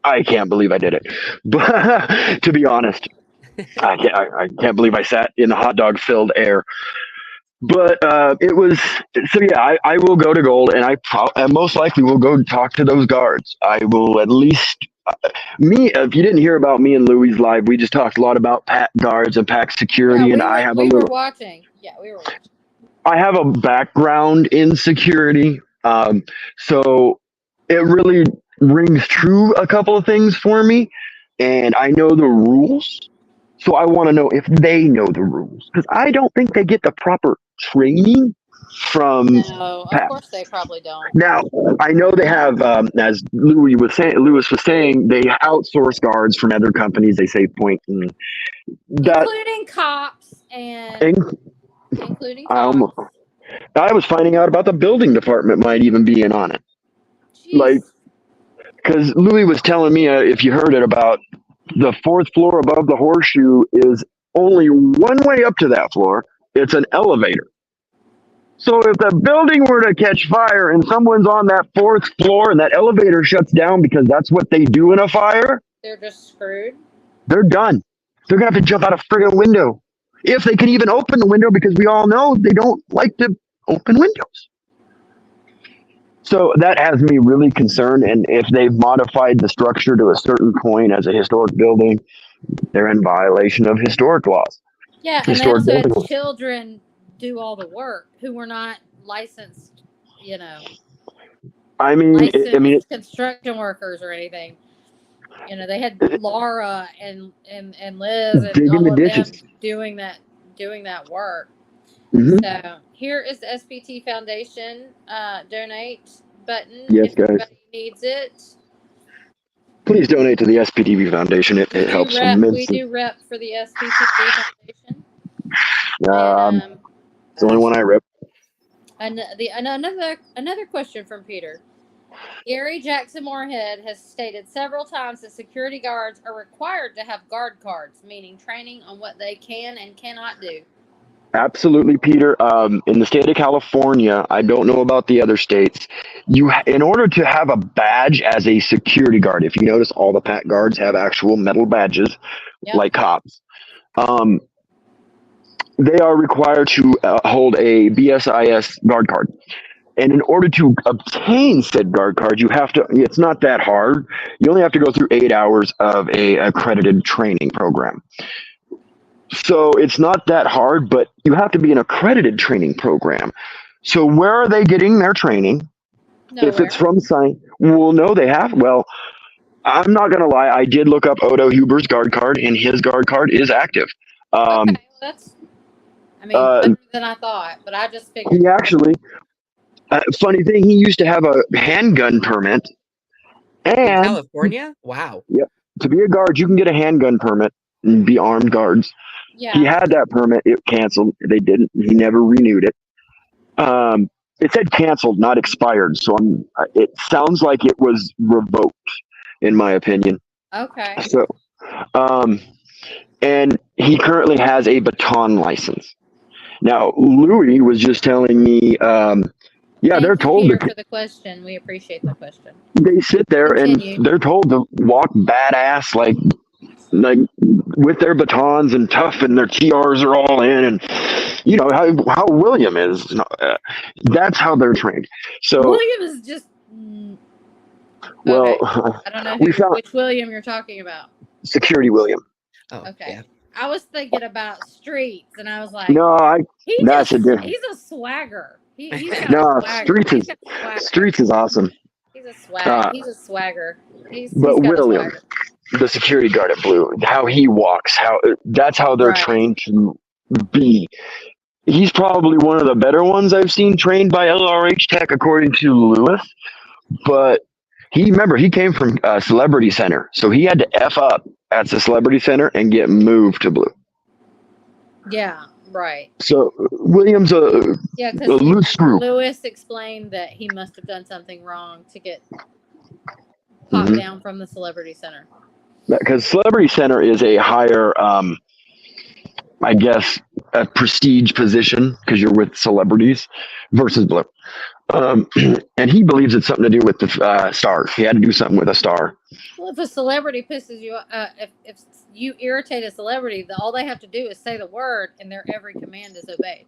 I can't believe I did it. But to be honest, I can't believe I sat in the hot dog filled air. But it was so yeah. I will go to Gold, and I most likely will go talk to those guards. I will at least me. If you didn't hear about me and Louis live, we just talked a lot about pack guards and pack security, and we were watching. Yeah, we were watching. I have a background in security, so it really rings true a couple of things for me, and I know the rules. So I want to know if they know the rules because I don't think they get the proper training from. No, of course they probably don't. Now I know they have, as Louis was saying, they outsource guards from other companies. They save point, and that including cops and including cops. cops. I was finding out about the building department might even be in on it. Jeez. Like, because Louis was telling me, if you heard it, about the fourth floor above the horseshoe is only one way up to that floor. It's an elevator. So if the building were to catch fire and someone's on that fourth floor and that elevator shuts down because that's what they do in a fire, they're just screwed. They're done. They're going to have to jump out a friggin' window. If they can even open the window, because we all know they don't like to open windows. So that has me really concerned. And if they've modified the structure to a certain point as a historic building, they're in violation of historic laws. Yeah, and they also had children do all the work who were not licensed, licensed construction workers or anything. They had Laura and Liz and all of them doing that work. Mm-hmm. So here is the SPT Foundation donate button. Yes, if guys. Everybody needs it. Please donate to the SPTV Foundation. It helps immensely. We do rep for the SPTV Foundation. It's the only one I rep. And another question from Peter. Gary Jackson Moorhead has stated several times that security guards are required to have guard cards, meaning training on what they can and cannot do. Absolutely, Peter. In the state of California, I don't know about the other states. In order to have a badge as a security guard, if you notice, all the PAC guards have actual metal badges, like cops. They are required to hold a BSIS guard card. And in order to obtain said guard card, it's not that hard. You only have to go through 8 hours of a accredited training program. So it's not that hard, but you have to be an accredited training program. So where are they getting their training? Nowhere. If it's from science, well, no, they have. Well, I'm not going to lie. I did look up Odo Huber's guard card, and his guard card is active. Okay, well, that's, better than I thought, but I just figured. He actually, funny thing, he used to have a handgun permit. And in California? Wow. Yeah. To be a guard, you can get a handgun permit and be armed guards. Yeah. He had that permit. It canceled. They didn't. He never renewed it. It said canceled, not expired. So it sounds like it was revoked, in my opinion. Okay. So, and he currently has a baton license. Now, Louis was just telling me, they're told for the question. We appreciate the question. They sit there and they're told to walk badass, like with their batons and tough, and their TRs are all in, and how William is. That's how they're trained. So William is just. Well, I don't know which William you're talking about. Security William. Oh, okay. Yeah. I was thinking about Streets, and I was like, no, that's a different. He's a swagger. Streets is awesome. He's a swagger. He's a swagger. But William, the security guard at Blue, how he walks, that's how they're trained to be. he's probably one of the better ones I've seen trained by LRH Tech, according to Lewis. But he came from Celebrity Center, so he had to F up at the Celebrity Center and get moved to Blue. Yeah, right. So Williams a Yeah, because loose screw. Lewis explained that he must have done something wrong to get popped Mhm. down from the Celebrity Center. Because Celebrity Center is a higher, I guess, a prestige position because you're with celebrities versus Blue. And he believes it's something to do with the star. He had to do something with a star. Well, if a celebrity pisses you, if you irritate a celebrity, all they have to do is say the word, and their every command is obeyed.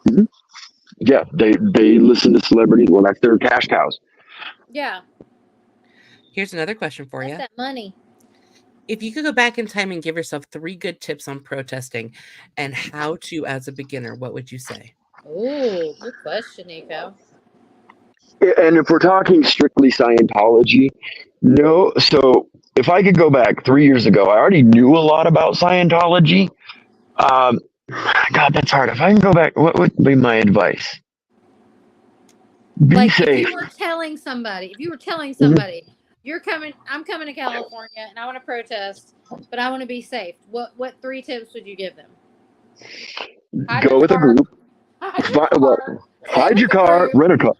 Mm-hmm. Yeah, they listen to celebrities. Well, that's their cash cows. Yeah. Here's another question for you. That money. If you could go back in time and give yourself 3 good tips on protesting and how to as a beginner, what would you say? Ooh, good question, Nico. And if we're talking strictly Scientology, no. So if I could go back 3 years ago, I already knew a lot about Scientology. God, that's hard. If I can go back, what would be my advice? Be Like safe. if you were telling somebody, I'm coming to California and I want to protest, but I want to be safe. What 3 tips would you give them? Go with a group. Hide your car, rent a car,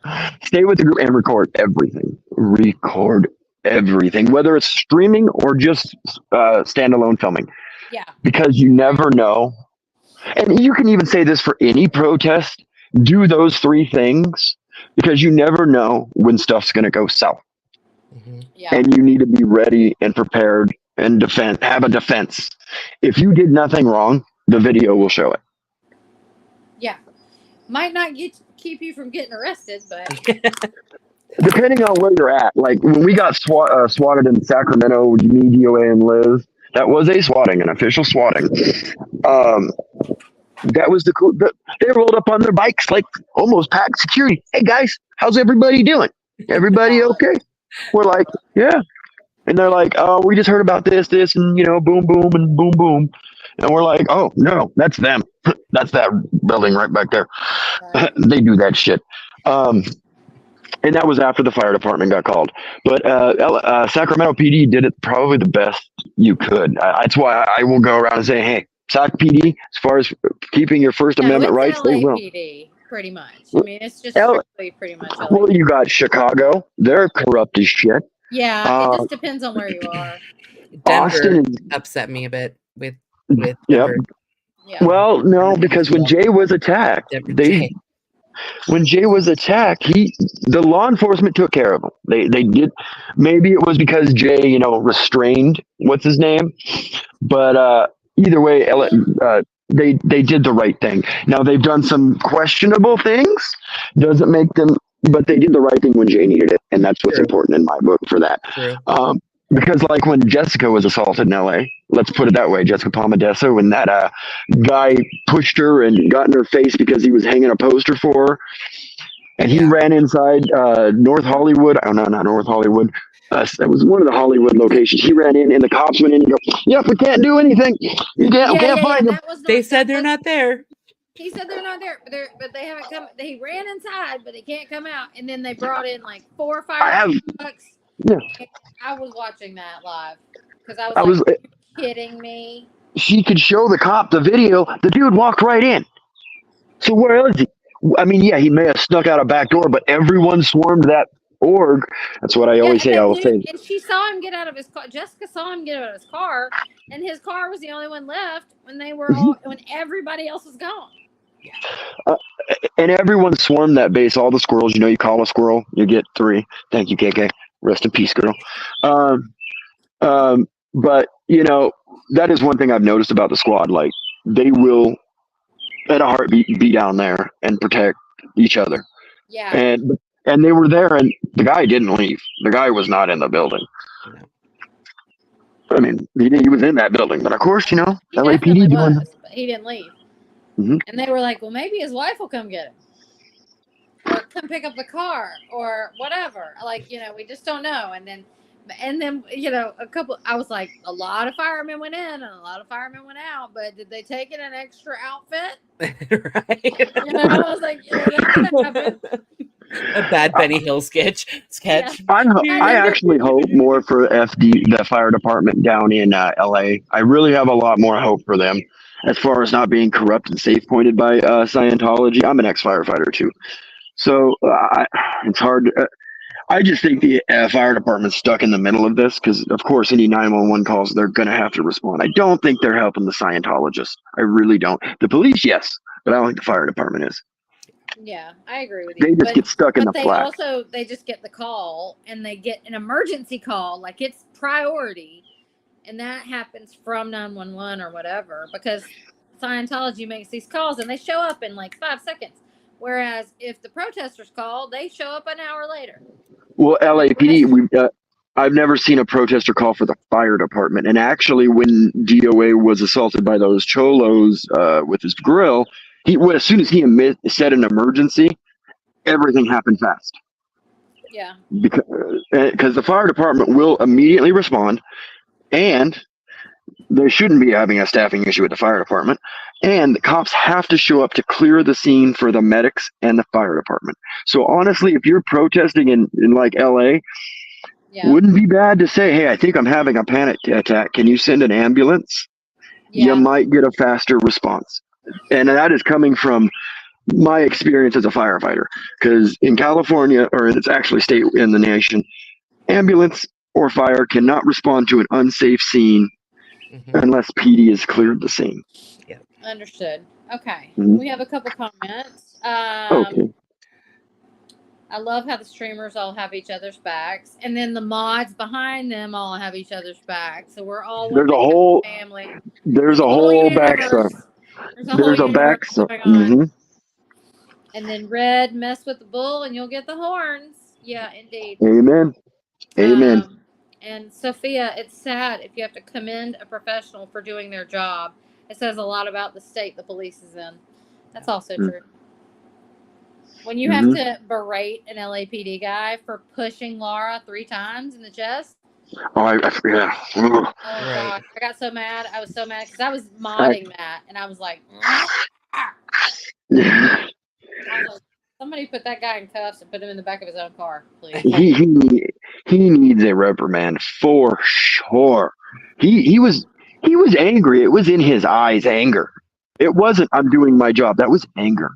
stay with the group, and record everything. Record everything, whether it's streaming or just standalone filming. Yeah. Because you never know. And you can even say this for any protest. Do those 3 things because you never know when stuff's going to go south. Mm-hmm. Yeah. And you need to be ready and prepared and have a defense. If you did nothing wrong, the video will show it. Yeah. Might not keep you from getting arrested, but depending on where you're at. Like when we got swatted in Sacramento, me, DOA, and Liz, that was a swatting, an official swatting. That was the cool. They rolled up on their bikes like almost packed security. Hey guys, how's everybody doing? Everybody okay? We're like, yeah. And they're like, oh, we just heard about this, and boom, boom, and boom, boom. And we're like, oh no, that's them. That's that building right back there. Right. They do that shit. And that was after the fire department got called. But Sacramento PD did it probably the best you could. That's why I will go around and say, hey, Sac PD, as far as keeping your First Amendment rights, LA they will. PD, pretty much. I mean, it's just strictly pretty much LA. Well, you got Chicago. They're corrupt as shit. Yeah, it just depends on where you are. Denver Austin upset me a bit with Yep. Denver. Yeah. Well, no, because when Jay was attacked, when Jay was attacked, the law enforcement took care of him. They did. Maybe it was because Jay, restrained what's his name, but either way, they did the right thing. Now they've done some questionable things. Doesn't make them, but they did the right thing when Jay needed it, and that's what's important in my book for that. True. Because like when Jessica was assaulted in LA, let's put it that way, Jessica Palmadessa, when that guy pushed her and got in her face because he was hanging a poster for her, and he ran inside North Hollywood. Oh no, not North Hollywood. That was one of the Hollywood locations. He ran in, and the cops went in and go, "Yep, we can't do anything. You can't find them." They said they're not there. He said they're not there, but they haven't come. He ran inside, but they can't come out. And then they brought in like 4 or 5 trucks. Yeah. I was watching that live because I was like, are you kidding me? She could show the cop the video. The dude walked right in. So where is he? I mean, yeah, he may have snuck out a back door, but everyone swarmed that org. That's what I always say. I will say. And she saw him get out of his car. Jessica saw him get out of his car, and his car was the only one left when they were when everybody else was gone. And everyone swarmed that base. All the squirrels. You call a squirrel, you get 3. Thank you, KK. Rest in peace, girl. But that is one thing I've noticed about the squad. Like they will, at a heartbeat, be down there and protect each other. Yeah. And they were there, and the guy didn't leave. The guy was not in the building. I mean, he was in that building, but of course, LAPD doing. But he didn't leave. Mm-hmm. And they were like, well, maybe his wife will come get him. Or come pick up the car or whatever. Like, we just don't know. And then And then, I was like, a lot of firemen went in and a lot of firemen went out, but did they take in an extra outfit? Right. I was like, that's going to happen. A bad Benny Hill sketch. Yeah. I actually hope more for the fire department down in LA. I really have a lot more hope for them as far as not being corrupt and safe pointed by Scientology. I'm an ex-firefighter too. So it's hard. I just think the fire department's stuck in the middle of this because, of course, any 911 calls, they're going to have to respond. I don't think they're helping the Scientologists. I really don't. The police, yes, but I don't think the fire department is. Yeah, I agree with you. They just get stuck in the flack. They just get the call and they get an emergency call, like it's priority. And that happens from 911 or whatever because Scientology makes these calls and they show up in like 5 seconds. Whereas if the protesters call, they show up an hour later. Well, LAPD, I've never seen a protester call for the fire department. And actually, when DOA was assaulted by those cholos with his grill, as soon as he said an emergency, everything happened fast. Yeah. Because the fire department will immediately respond, and they shouldn't be having a staffing issue with the fire department. And the cops have to show up to clear the scene for the medics and the fire department. So honestly, if you're protesting in like LA, wouldn't be bad to say, hey, I think I'm having a panic attack. Can you send an ambulance? Yeah. You might get a faster response. And that is coming from my experience as a firefighter. Because in California, or it's actually state in the nation, ambulance or fire cannot respond to an unsafe scene unless PD has cleared the scene. Yeah. Understood. Okay. We have a couple comments. Okay. I love how the streamers all have each other's backs, and then the mods behind them all have each other's backs. So we're all there's a whole family. There's a whole backstory. There's a backstory. And then Red, mess with the bull, and you'll get the horns. Yeah, indeed. Amen. Amen. And Sophia, it's sad if you have to commend a professional for doing their job. It says a lot about the state the police is in. That's also true. When you have to berate an LAPD guy for pushing Laura 3 times in the chest. Oh, I forgot. Oh, God. I got so mad. I was so mad because I was modding that, and I was like, somebody put that guy in cuffs and put him in the back of his own car, please. He needs a reprimand for sure. He was angry. It was in his eyes, anger. It wasn't I'm doing my job. That was anger.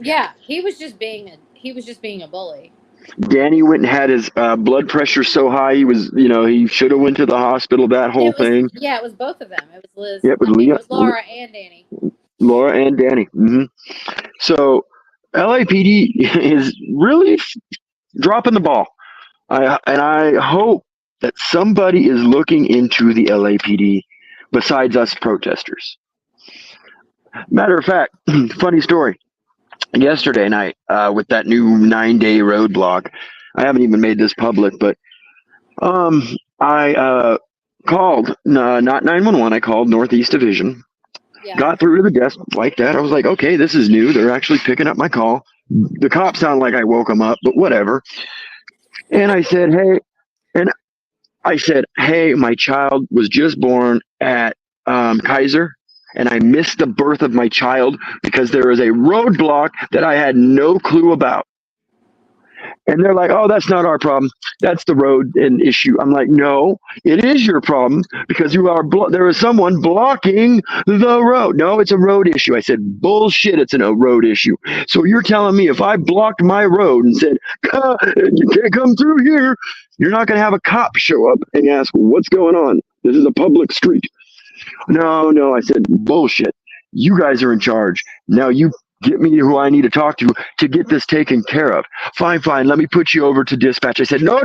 Yeah, he was just being a bully. Danny went and had his blood pressure so high he should have went to the hospital. That whole thing. Yeah, it was both of them. It was Liz. Yeah, it was Laura and Danny. Laura and Danny. So LAPD is really dropping the ball. I hope that somebody is looking into the LAPD besides us protesters. Matter of fact, funny story. Yesterday night, with that new 9-day roadblock, I haven't even made this public, but I called, not 911, I called Northeast Division. Yeah. Got through to the desk like that. I was like, okay, this is new. They're actually picking up my call. The cops sound like I woke them up, but whatever. And I said, hey, my child was just born at Kaiser, and I missed the birth of my child because there is a roadblock that I had no clue about. And they're like, oh, that's not our problem. That's the road and issue. I'm like, no, it is your problem because there is someone blocking the road. No, it's a road issue. I said, bullshit, it's a road issue. So you're telling me if I blocked my road and said, you can't come through here, you're not going to have a cop show up and ask, what's going on? This is a public street. No, I said, bullshit. You guys are in charge. Now you get me who I need to talk to get this taken care of. Fine. Let me put you over to dispatch. I said, no.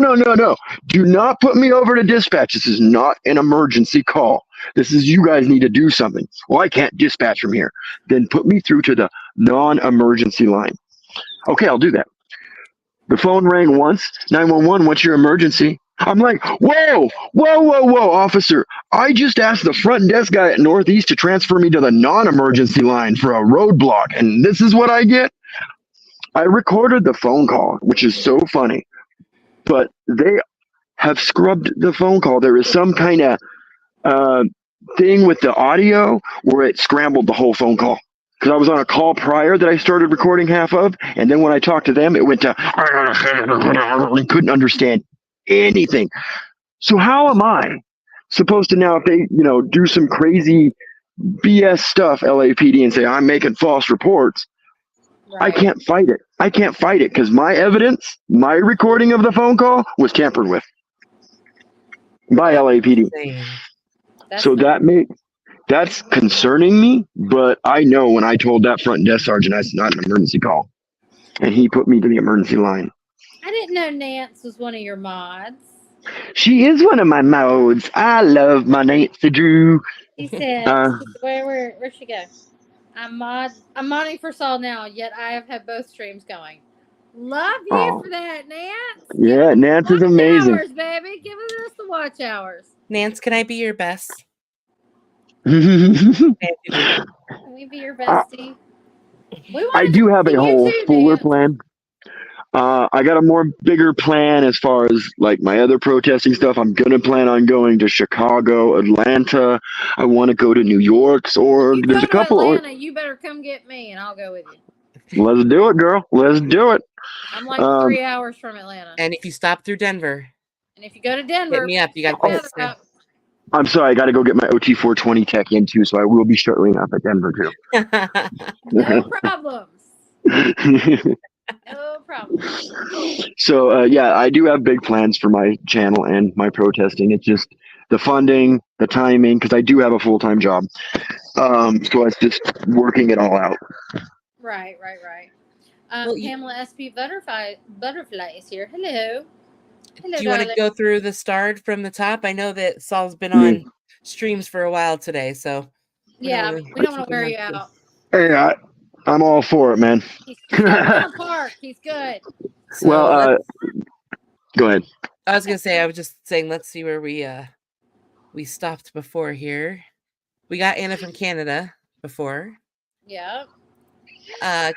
Do not put me over to dispatch. This is not an emergency call. This is you guys need to do something. Well, I can't dispatch from here. Then put me through to the non-emergency line. Okay, I'll do that. The phone rang once. 911, what's your emergency? I'm like, whoa, officer. I just asked the front desk guy at Northeast to transfer me to the non-emergency line for a roadblock, and this is what I get? I recorded the phone call, which is so funny, but they have scrubbed the phone call. There is some kind of thing with the audio where it scrambled the whole phone call. Because I was on a call prior that I started recording half of, and then when I talked to them, it went to I couldn't understand anything. So how am I supposed to now, if they do some crazy BS stuff, LAPD, and say I'm making false reports? I can't fight it. I can't fight it because my evidence, my recording of the phone call was tampered with by LAPD. So that's concerning me, but I know when I told that front desk sergeant that's not an emergency call, and he put me to the emergency line. I didn't know Nance was one of your mods. She is one of my mods. I love my Nancy Drew. He said, where'd she go? I'm modding for Saul now, yet I have had both streams going. Love you for that, Nance. Yeah, Nance is amazing. Watch hours, baby. Give us the watch hours. Nance, can I be your best? Can we be your bestie? I do have a whole fuller plan. I got a more bigger plan as far as like my other protesting stuff. I'm gonna plan on going to Chicago, Atlanta. I want to go to New York's org. There's a couple. Atlanta, you better come get me, and I'll go with you. Let's do it, girl. Let's do it. I'm like 3 hours from Atlanta. And if you stop through Denver, and if you go to Denver, hit me up. You got to I'm sorry, I got to go get my OT 420 tech in too, so I will be showing up at Denver too. No problems. No problem. So yeah, I do have big plans for my channel and my protesting. It's just the funding, the timing, because I do have a full-time job. So it's just working it all out. Right. Pamela SP Butterfly is here. Hello. Do you want to go through the start from the top? I know that Saul's been on streams for a while today, so we don't want to wear you out. Hey, I'm all for it, man. He's park. He's good. So well, go ahead. I was gonna say, I was just saying, let's see where we stopped before here. We got Anna from Canada before. Yeah.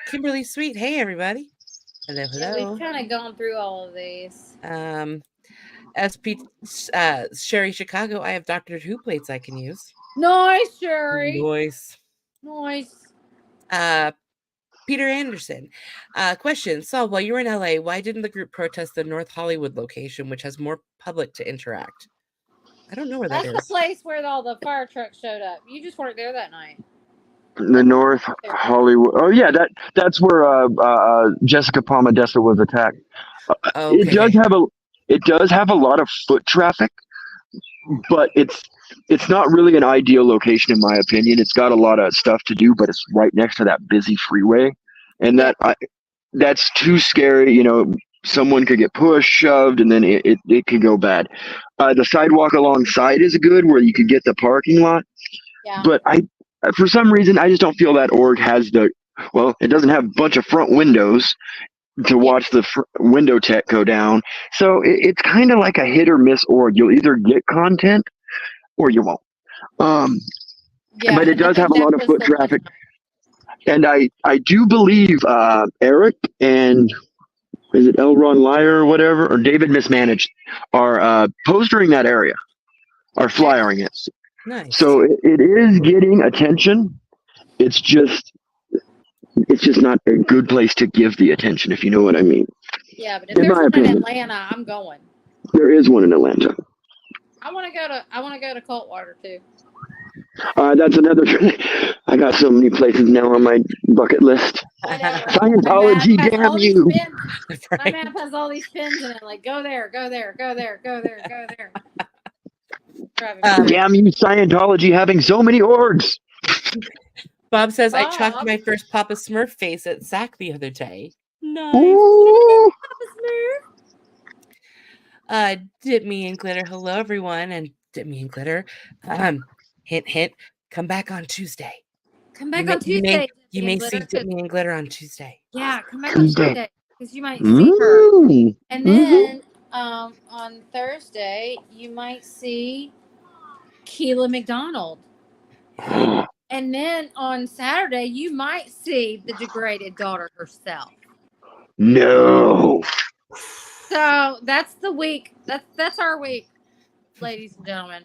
Kimberly Sweet. Hey, everybody. Hello. Yeah, we've kind of gone through all of these. SP Sherry Chicago. I have Doctor Who plates I can use. Nice, Sherry. Nice. Peter Anderson. Question. Saul, while you were in LA, why didn't the group protest the North Hollywood location, which has more public to interact? I don't know where that is. That's the place where all the fire trucks showed up. You just weren't there that night. The North Hollywood. Oh yeah, that's where Jessica Palmadessa was attacked. Okay. It does have a lot of foot traffic, but it's not really an ideal location in my opinion. It's got a lot of stuff to do, but it's right next to that busy freeway, and that's too scary. Someone could get pushed, shoved, and then it could go bad. The sidewalk alongside is good, where you could get the parking lot. Yeah. But for some reason, I just don't feel that org has it doesn't have a bunch of front windows to watch the window tech go down. So it's kind of like a hit or miss org. You'll either get content or you won't. But it does have a lot of foot traffic. And I do believe Eric and is it L. Ron Lyer or whatever, or David Mismanaged are postering that area, are flyering it. Nice. So it is getting attention. It's just not a good place to give the attention, if you know what I mean. Yeah, but if there's one in Atlanta, I'm going. There is one in Atlanta. I want to go to Coldwater too. That's another. I got so many places now on my bucket list. Scientology, damn you! My map has all these pins in it. Like, go there, go there, go there, go there, go there. Damn you, Scientology, having so many orgs. Bob says, I chalked my first Papa Smurf face at SAC the other day. Nice. Dip Me and Glitter. Hello, everyone. And Dip Me and Glitter. Hint, hint. Come back on Tuesday. Come back on Tuesday. You may see Dip Me and Glitter on Tuesday. Yeah, come back on Tuesday. Because you might see her. And then on Thursday, you might see Keela McDonald. And then on Saturday, you might see the degraded daughter herself. No. So that's the week. That's our week, ladies and gentlemen.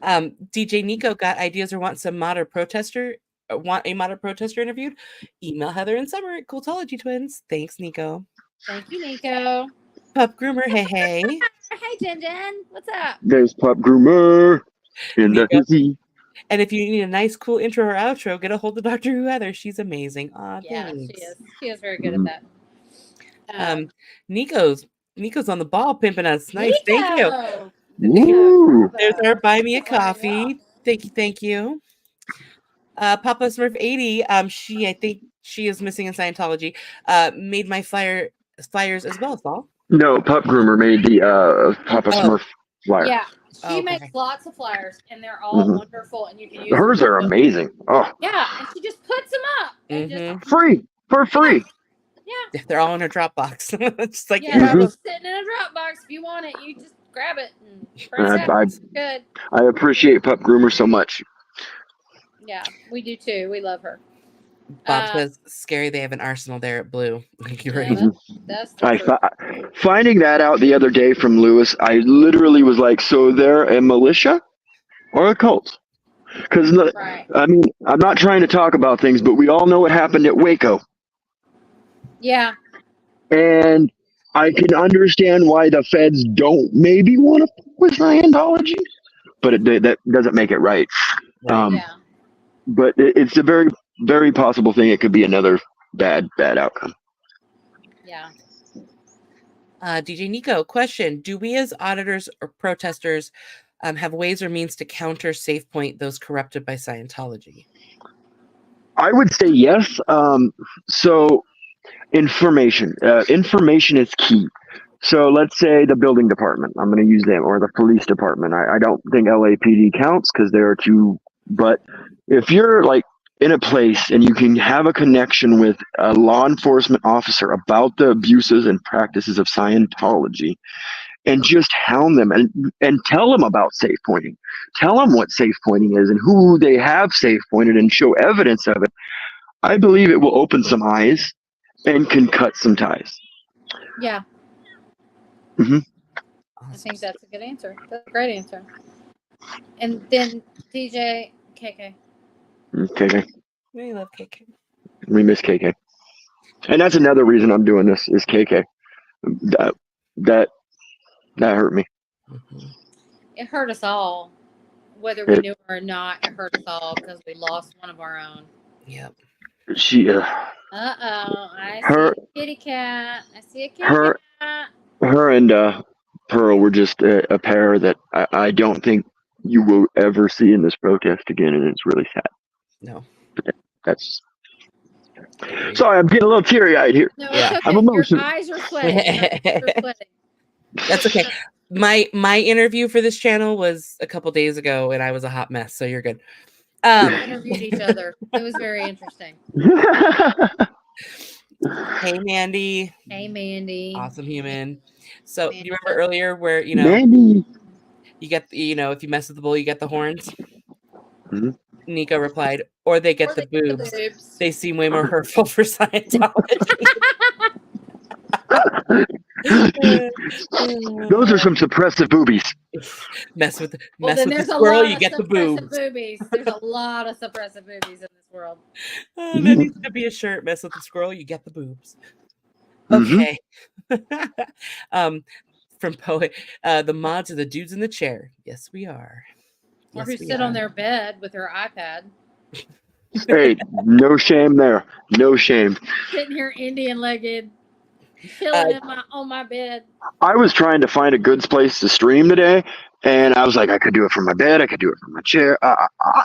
DJ Nico got ideas or want some mod or protester? Want a mod or protester interviewed? Email Heather and Summer at Cooltology Twins. Thanks, Nico. Thank you, Nico. Pup Groomer, hey. Hey, Jen. What's up? There's Pup Groomer in the Nico. hizzy. And if you need a nice, cool intro or outro, get a hold of Dr. Who Heather. She's amazing. Aw, Yeah, thanks. she is. She is very good at that. Nico's on the ball pimping us. Nice. Thank you. Ooh. There's our buy me a coffee. Thank you. Papa Smurf 80. I think she is missing in Scientology. Made my flyers as well, Saul. No, Pup Groomer made the Papa Smurf flyer. Yeah, she makes lots of flyers, and they're all wonderful, and you can use hers. Are amazing. Oh, yeah, and she just puts them up and just free for free. Yeah, they're all in her Dropbox. It's like just sitting in a Dropbox. If you want it, you just grab it and print it out. It's good. I appreciate Pup Groomer so much. Yeah, we do too. We love her. Bob says, scary they have an arsenal there at Blue. You're right. That's finding that out the other day from Lewis, I literally was like, so they're a militia or a cult? Because, I mean, I'm not trying to talk about things, but we all know what happened at Waco. Yeah. And I can understand why the feds don't maybe want to fuck with Scientology, but that doesn't make it right. But it's a very, very possible thing. It could be another bad outcome. Yeah. DJ Nico, question: do we as auditors or protesters have ways or means to counter SafePoint those corrupted by Scientology? I would say yes. So information is key. So let's say the building department, I'm going to use them, or the police department. I don't think LAPD counts because they're too, but if you're like in a place and you can have a connection with a law enforcement officer about the abuses and practices of Scientology, and just hound them and tell them about safe pointing, tell them what safe pointing is and who they have safe pointed and show evidence of it, I believe it will open some eyes and can cut some ties. Yeah. Awesome. I think that's a good answer. That's a great answer. And then DJ KK. KK. We love KK. We miss KK. And that's another reason I'm doing this is KK. That hurt me. It hurt us all. Whether we knew her or not, it hurt us all because we lost one of our own. Yep. She I see a kitty cat. I see a kitty cat. Her and Pearl were just a pair that I don't think you will ever see in this protest again, and it's really sad. No. That's sorry, I'm getting a little teary-eyed here. No, it's okay. I'm emotional. Your eyes are sweating. That's okay. My interview for this channel was a couple days ago, and I was a hot mess, so you're good. We interviewed each other. It was very interesting. Hey, Mandy. Hey, Mandy. Awesome human. So, do you remember earlier where, Mandy. You get, if you mess with the bull, you get the horns? Mm-hmm. Nico replied, or they get the boobs. They seem way more hurtful for Scientology. Those are some suppressive boobies. Mess with the squirrel, you get the boobs. There's a lot of suppressive boobies in this world. That needs to be a shirt. Mess with the squirrel, you get the boobs. Okay. From Poet, the mods are the dudes in the chair. Yes, we are. Or who sit on their bed with their iPad. Hey, no shame there. No shame. Sitting here Indian-legged, chilling on my bed. I was trying to find a good place to stream today, and I was like, I could do it from my bed. I could do it from my chair.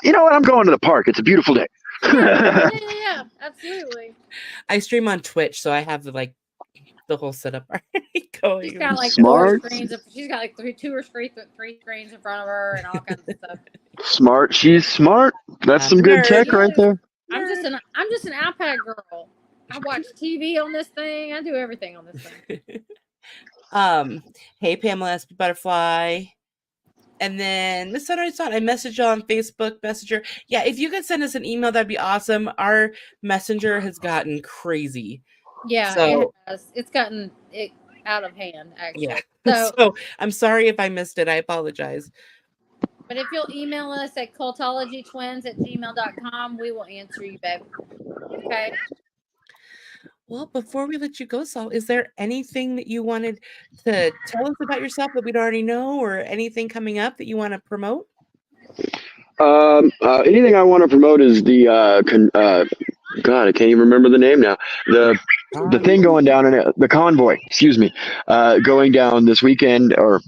You know what? I'm going to the park. It's a beautiful day. Yeah, absolutely. I stream on Twitch, so I have the whole setup already going. She's got like smart. 4 screens. She's got like three screens in front of her and all kinds of stuff. Smart. She's smart. That's some good tech right there. I'm just an iPad girl. I watch TV on this thing. I do everything on this thing. Hey Pamela SP Butterfly. And then Miss Sunrise Thought, I messaged you on Facebook Messenger. Yeah, if you could send us an email, that'd be awesome. Our messenger has gotten crazy. Yeah, so, it has. It's gotten it. out of hand, actually. Yeah. So, So I'm sorry if I missed it. I apologize. but if you'll email us at cultologytwins@gmail.com, we will answer you, babe. Okay. Well, before we let you go, Saul, is there anything that you wanted to tell us about yourself that we'd already know, or anything coming up that you want to promote? Anything I want to promote is the God, I can't even remember the name now. The thing going down in it, the convoy. Excuse me, going down this weekend or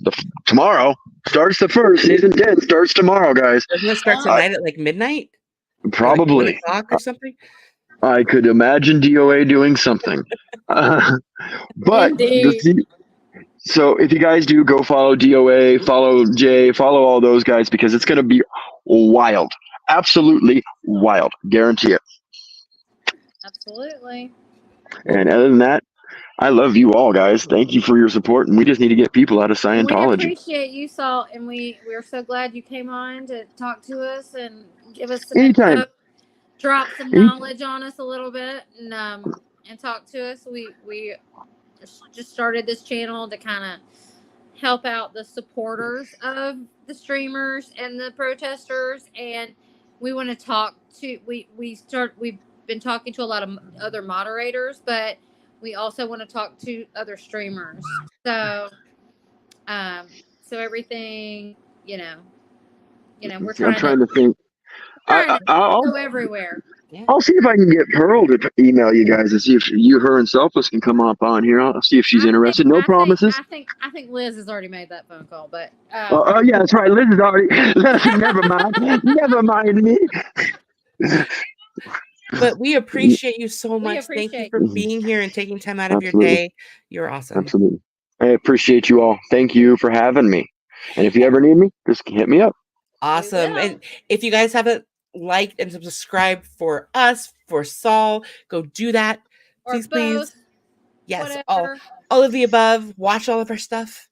tomorrow. Starts the first season 10 starts tomorrow, guys. Doesn't it start tonight at like midnight? Probably. Or like 1 o'clock or something. I could imagine DOA doing something. But so if you guys do, go follow DOA, follow Jay, follow all those guys, because it's going to be wild. Absolutely wild. Guarantee it. Absolutely. And other than that, I love you all, guys. Thank you for your support. And we just need to get people out of Scientology. We appreciate you, Saul, and we're so glad you came on to talk to us and give us some Anytime. info, drop some knowledge on us a little bit, and talk to us. We just started this channel to kind of help out the supporters of the streamers and the protesters, and we want to talk to we've been talking to a lot of other moderators, but we also want to talk to other streamers. So everything, we're trying to think. I'll go everywhere. Yeah. I'll see if I can get Pearl to email you guys and see if her and Selfless can come up on here. I'll see if she's interested. No promises. I think Liz has already made that phone call, but oh yeah, that's right. Liz is already. Never mind. Never mind me. But we appreciate you so much. Thank you for being here and taking time out of your day. You're awesome. Absolutely. I appreciate you all. Thank you for having me. And if you ever need me, just hit me up. Awesome. And if you guys haven't liked and subscribed for us, for Saul, go do that. Please. Yes, all of the above. Watch all of our stuff.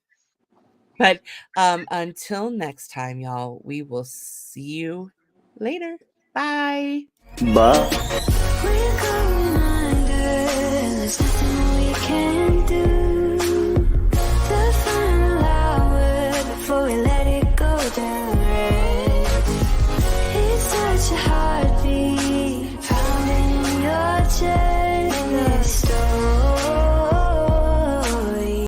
But until next time, y'all, we will see you later. Bye. Bye. We're going under. There's nothing we can do. The final hour before we let it go down red. It's such a heartbeat pounding in your chest.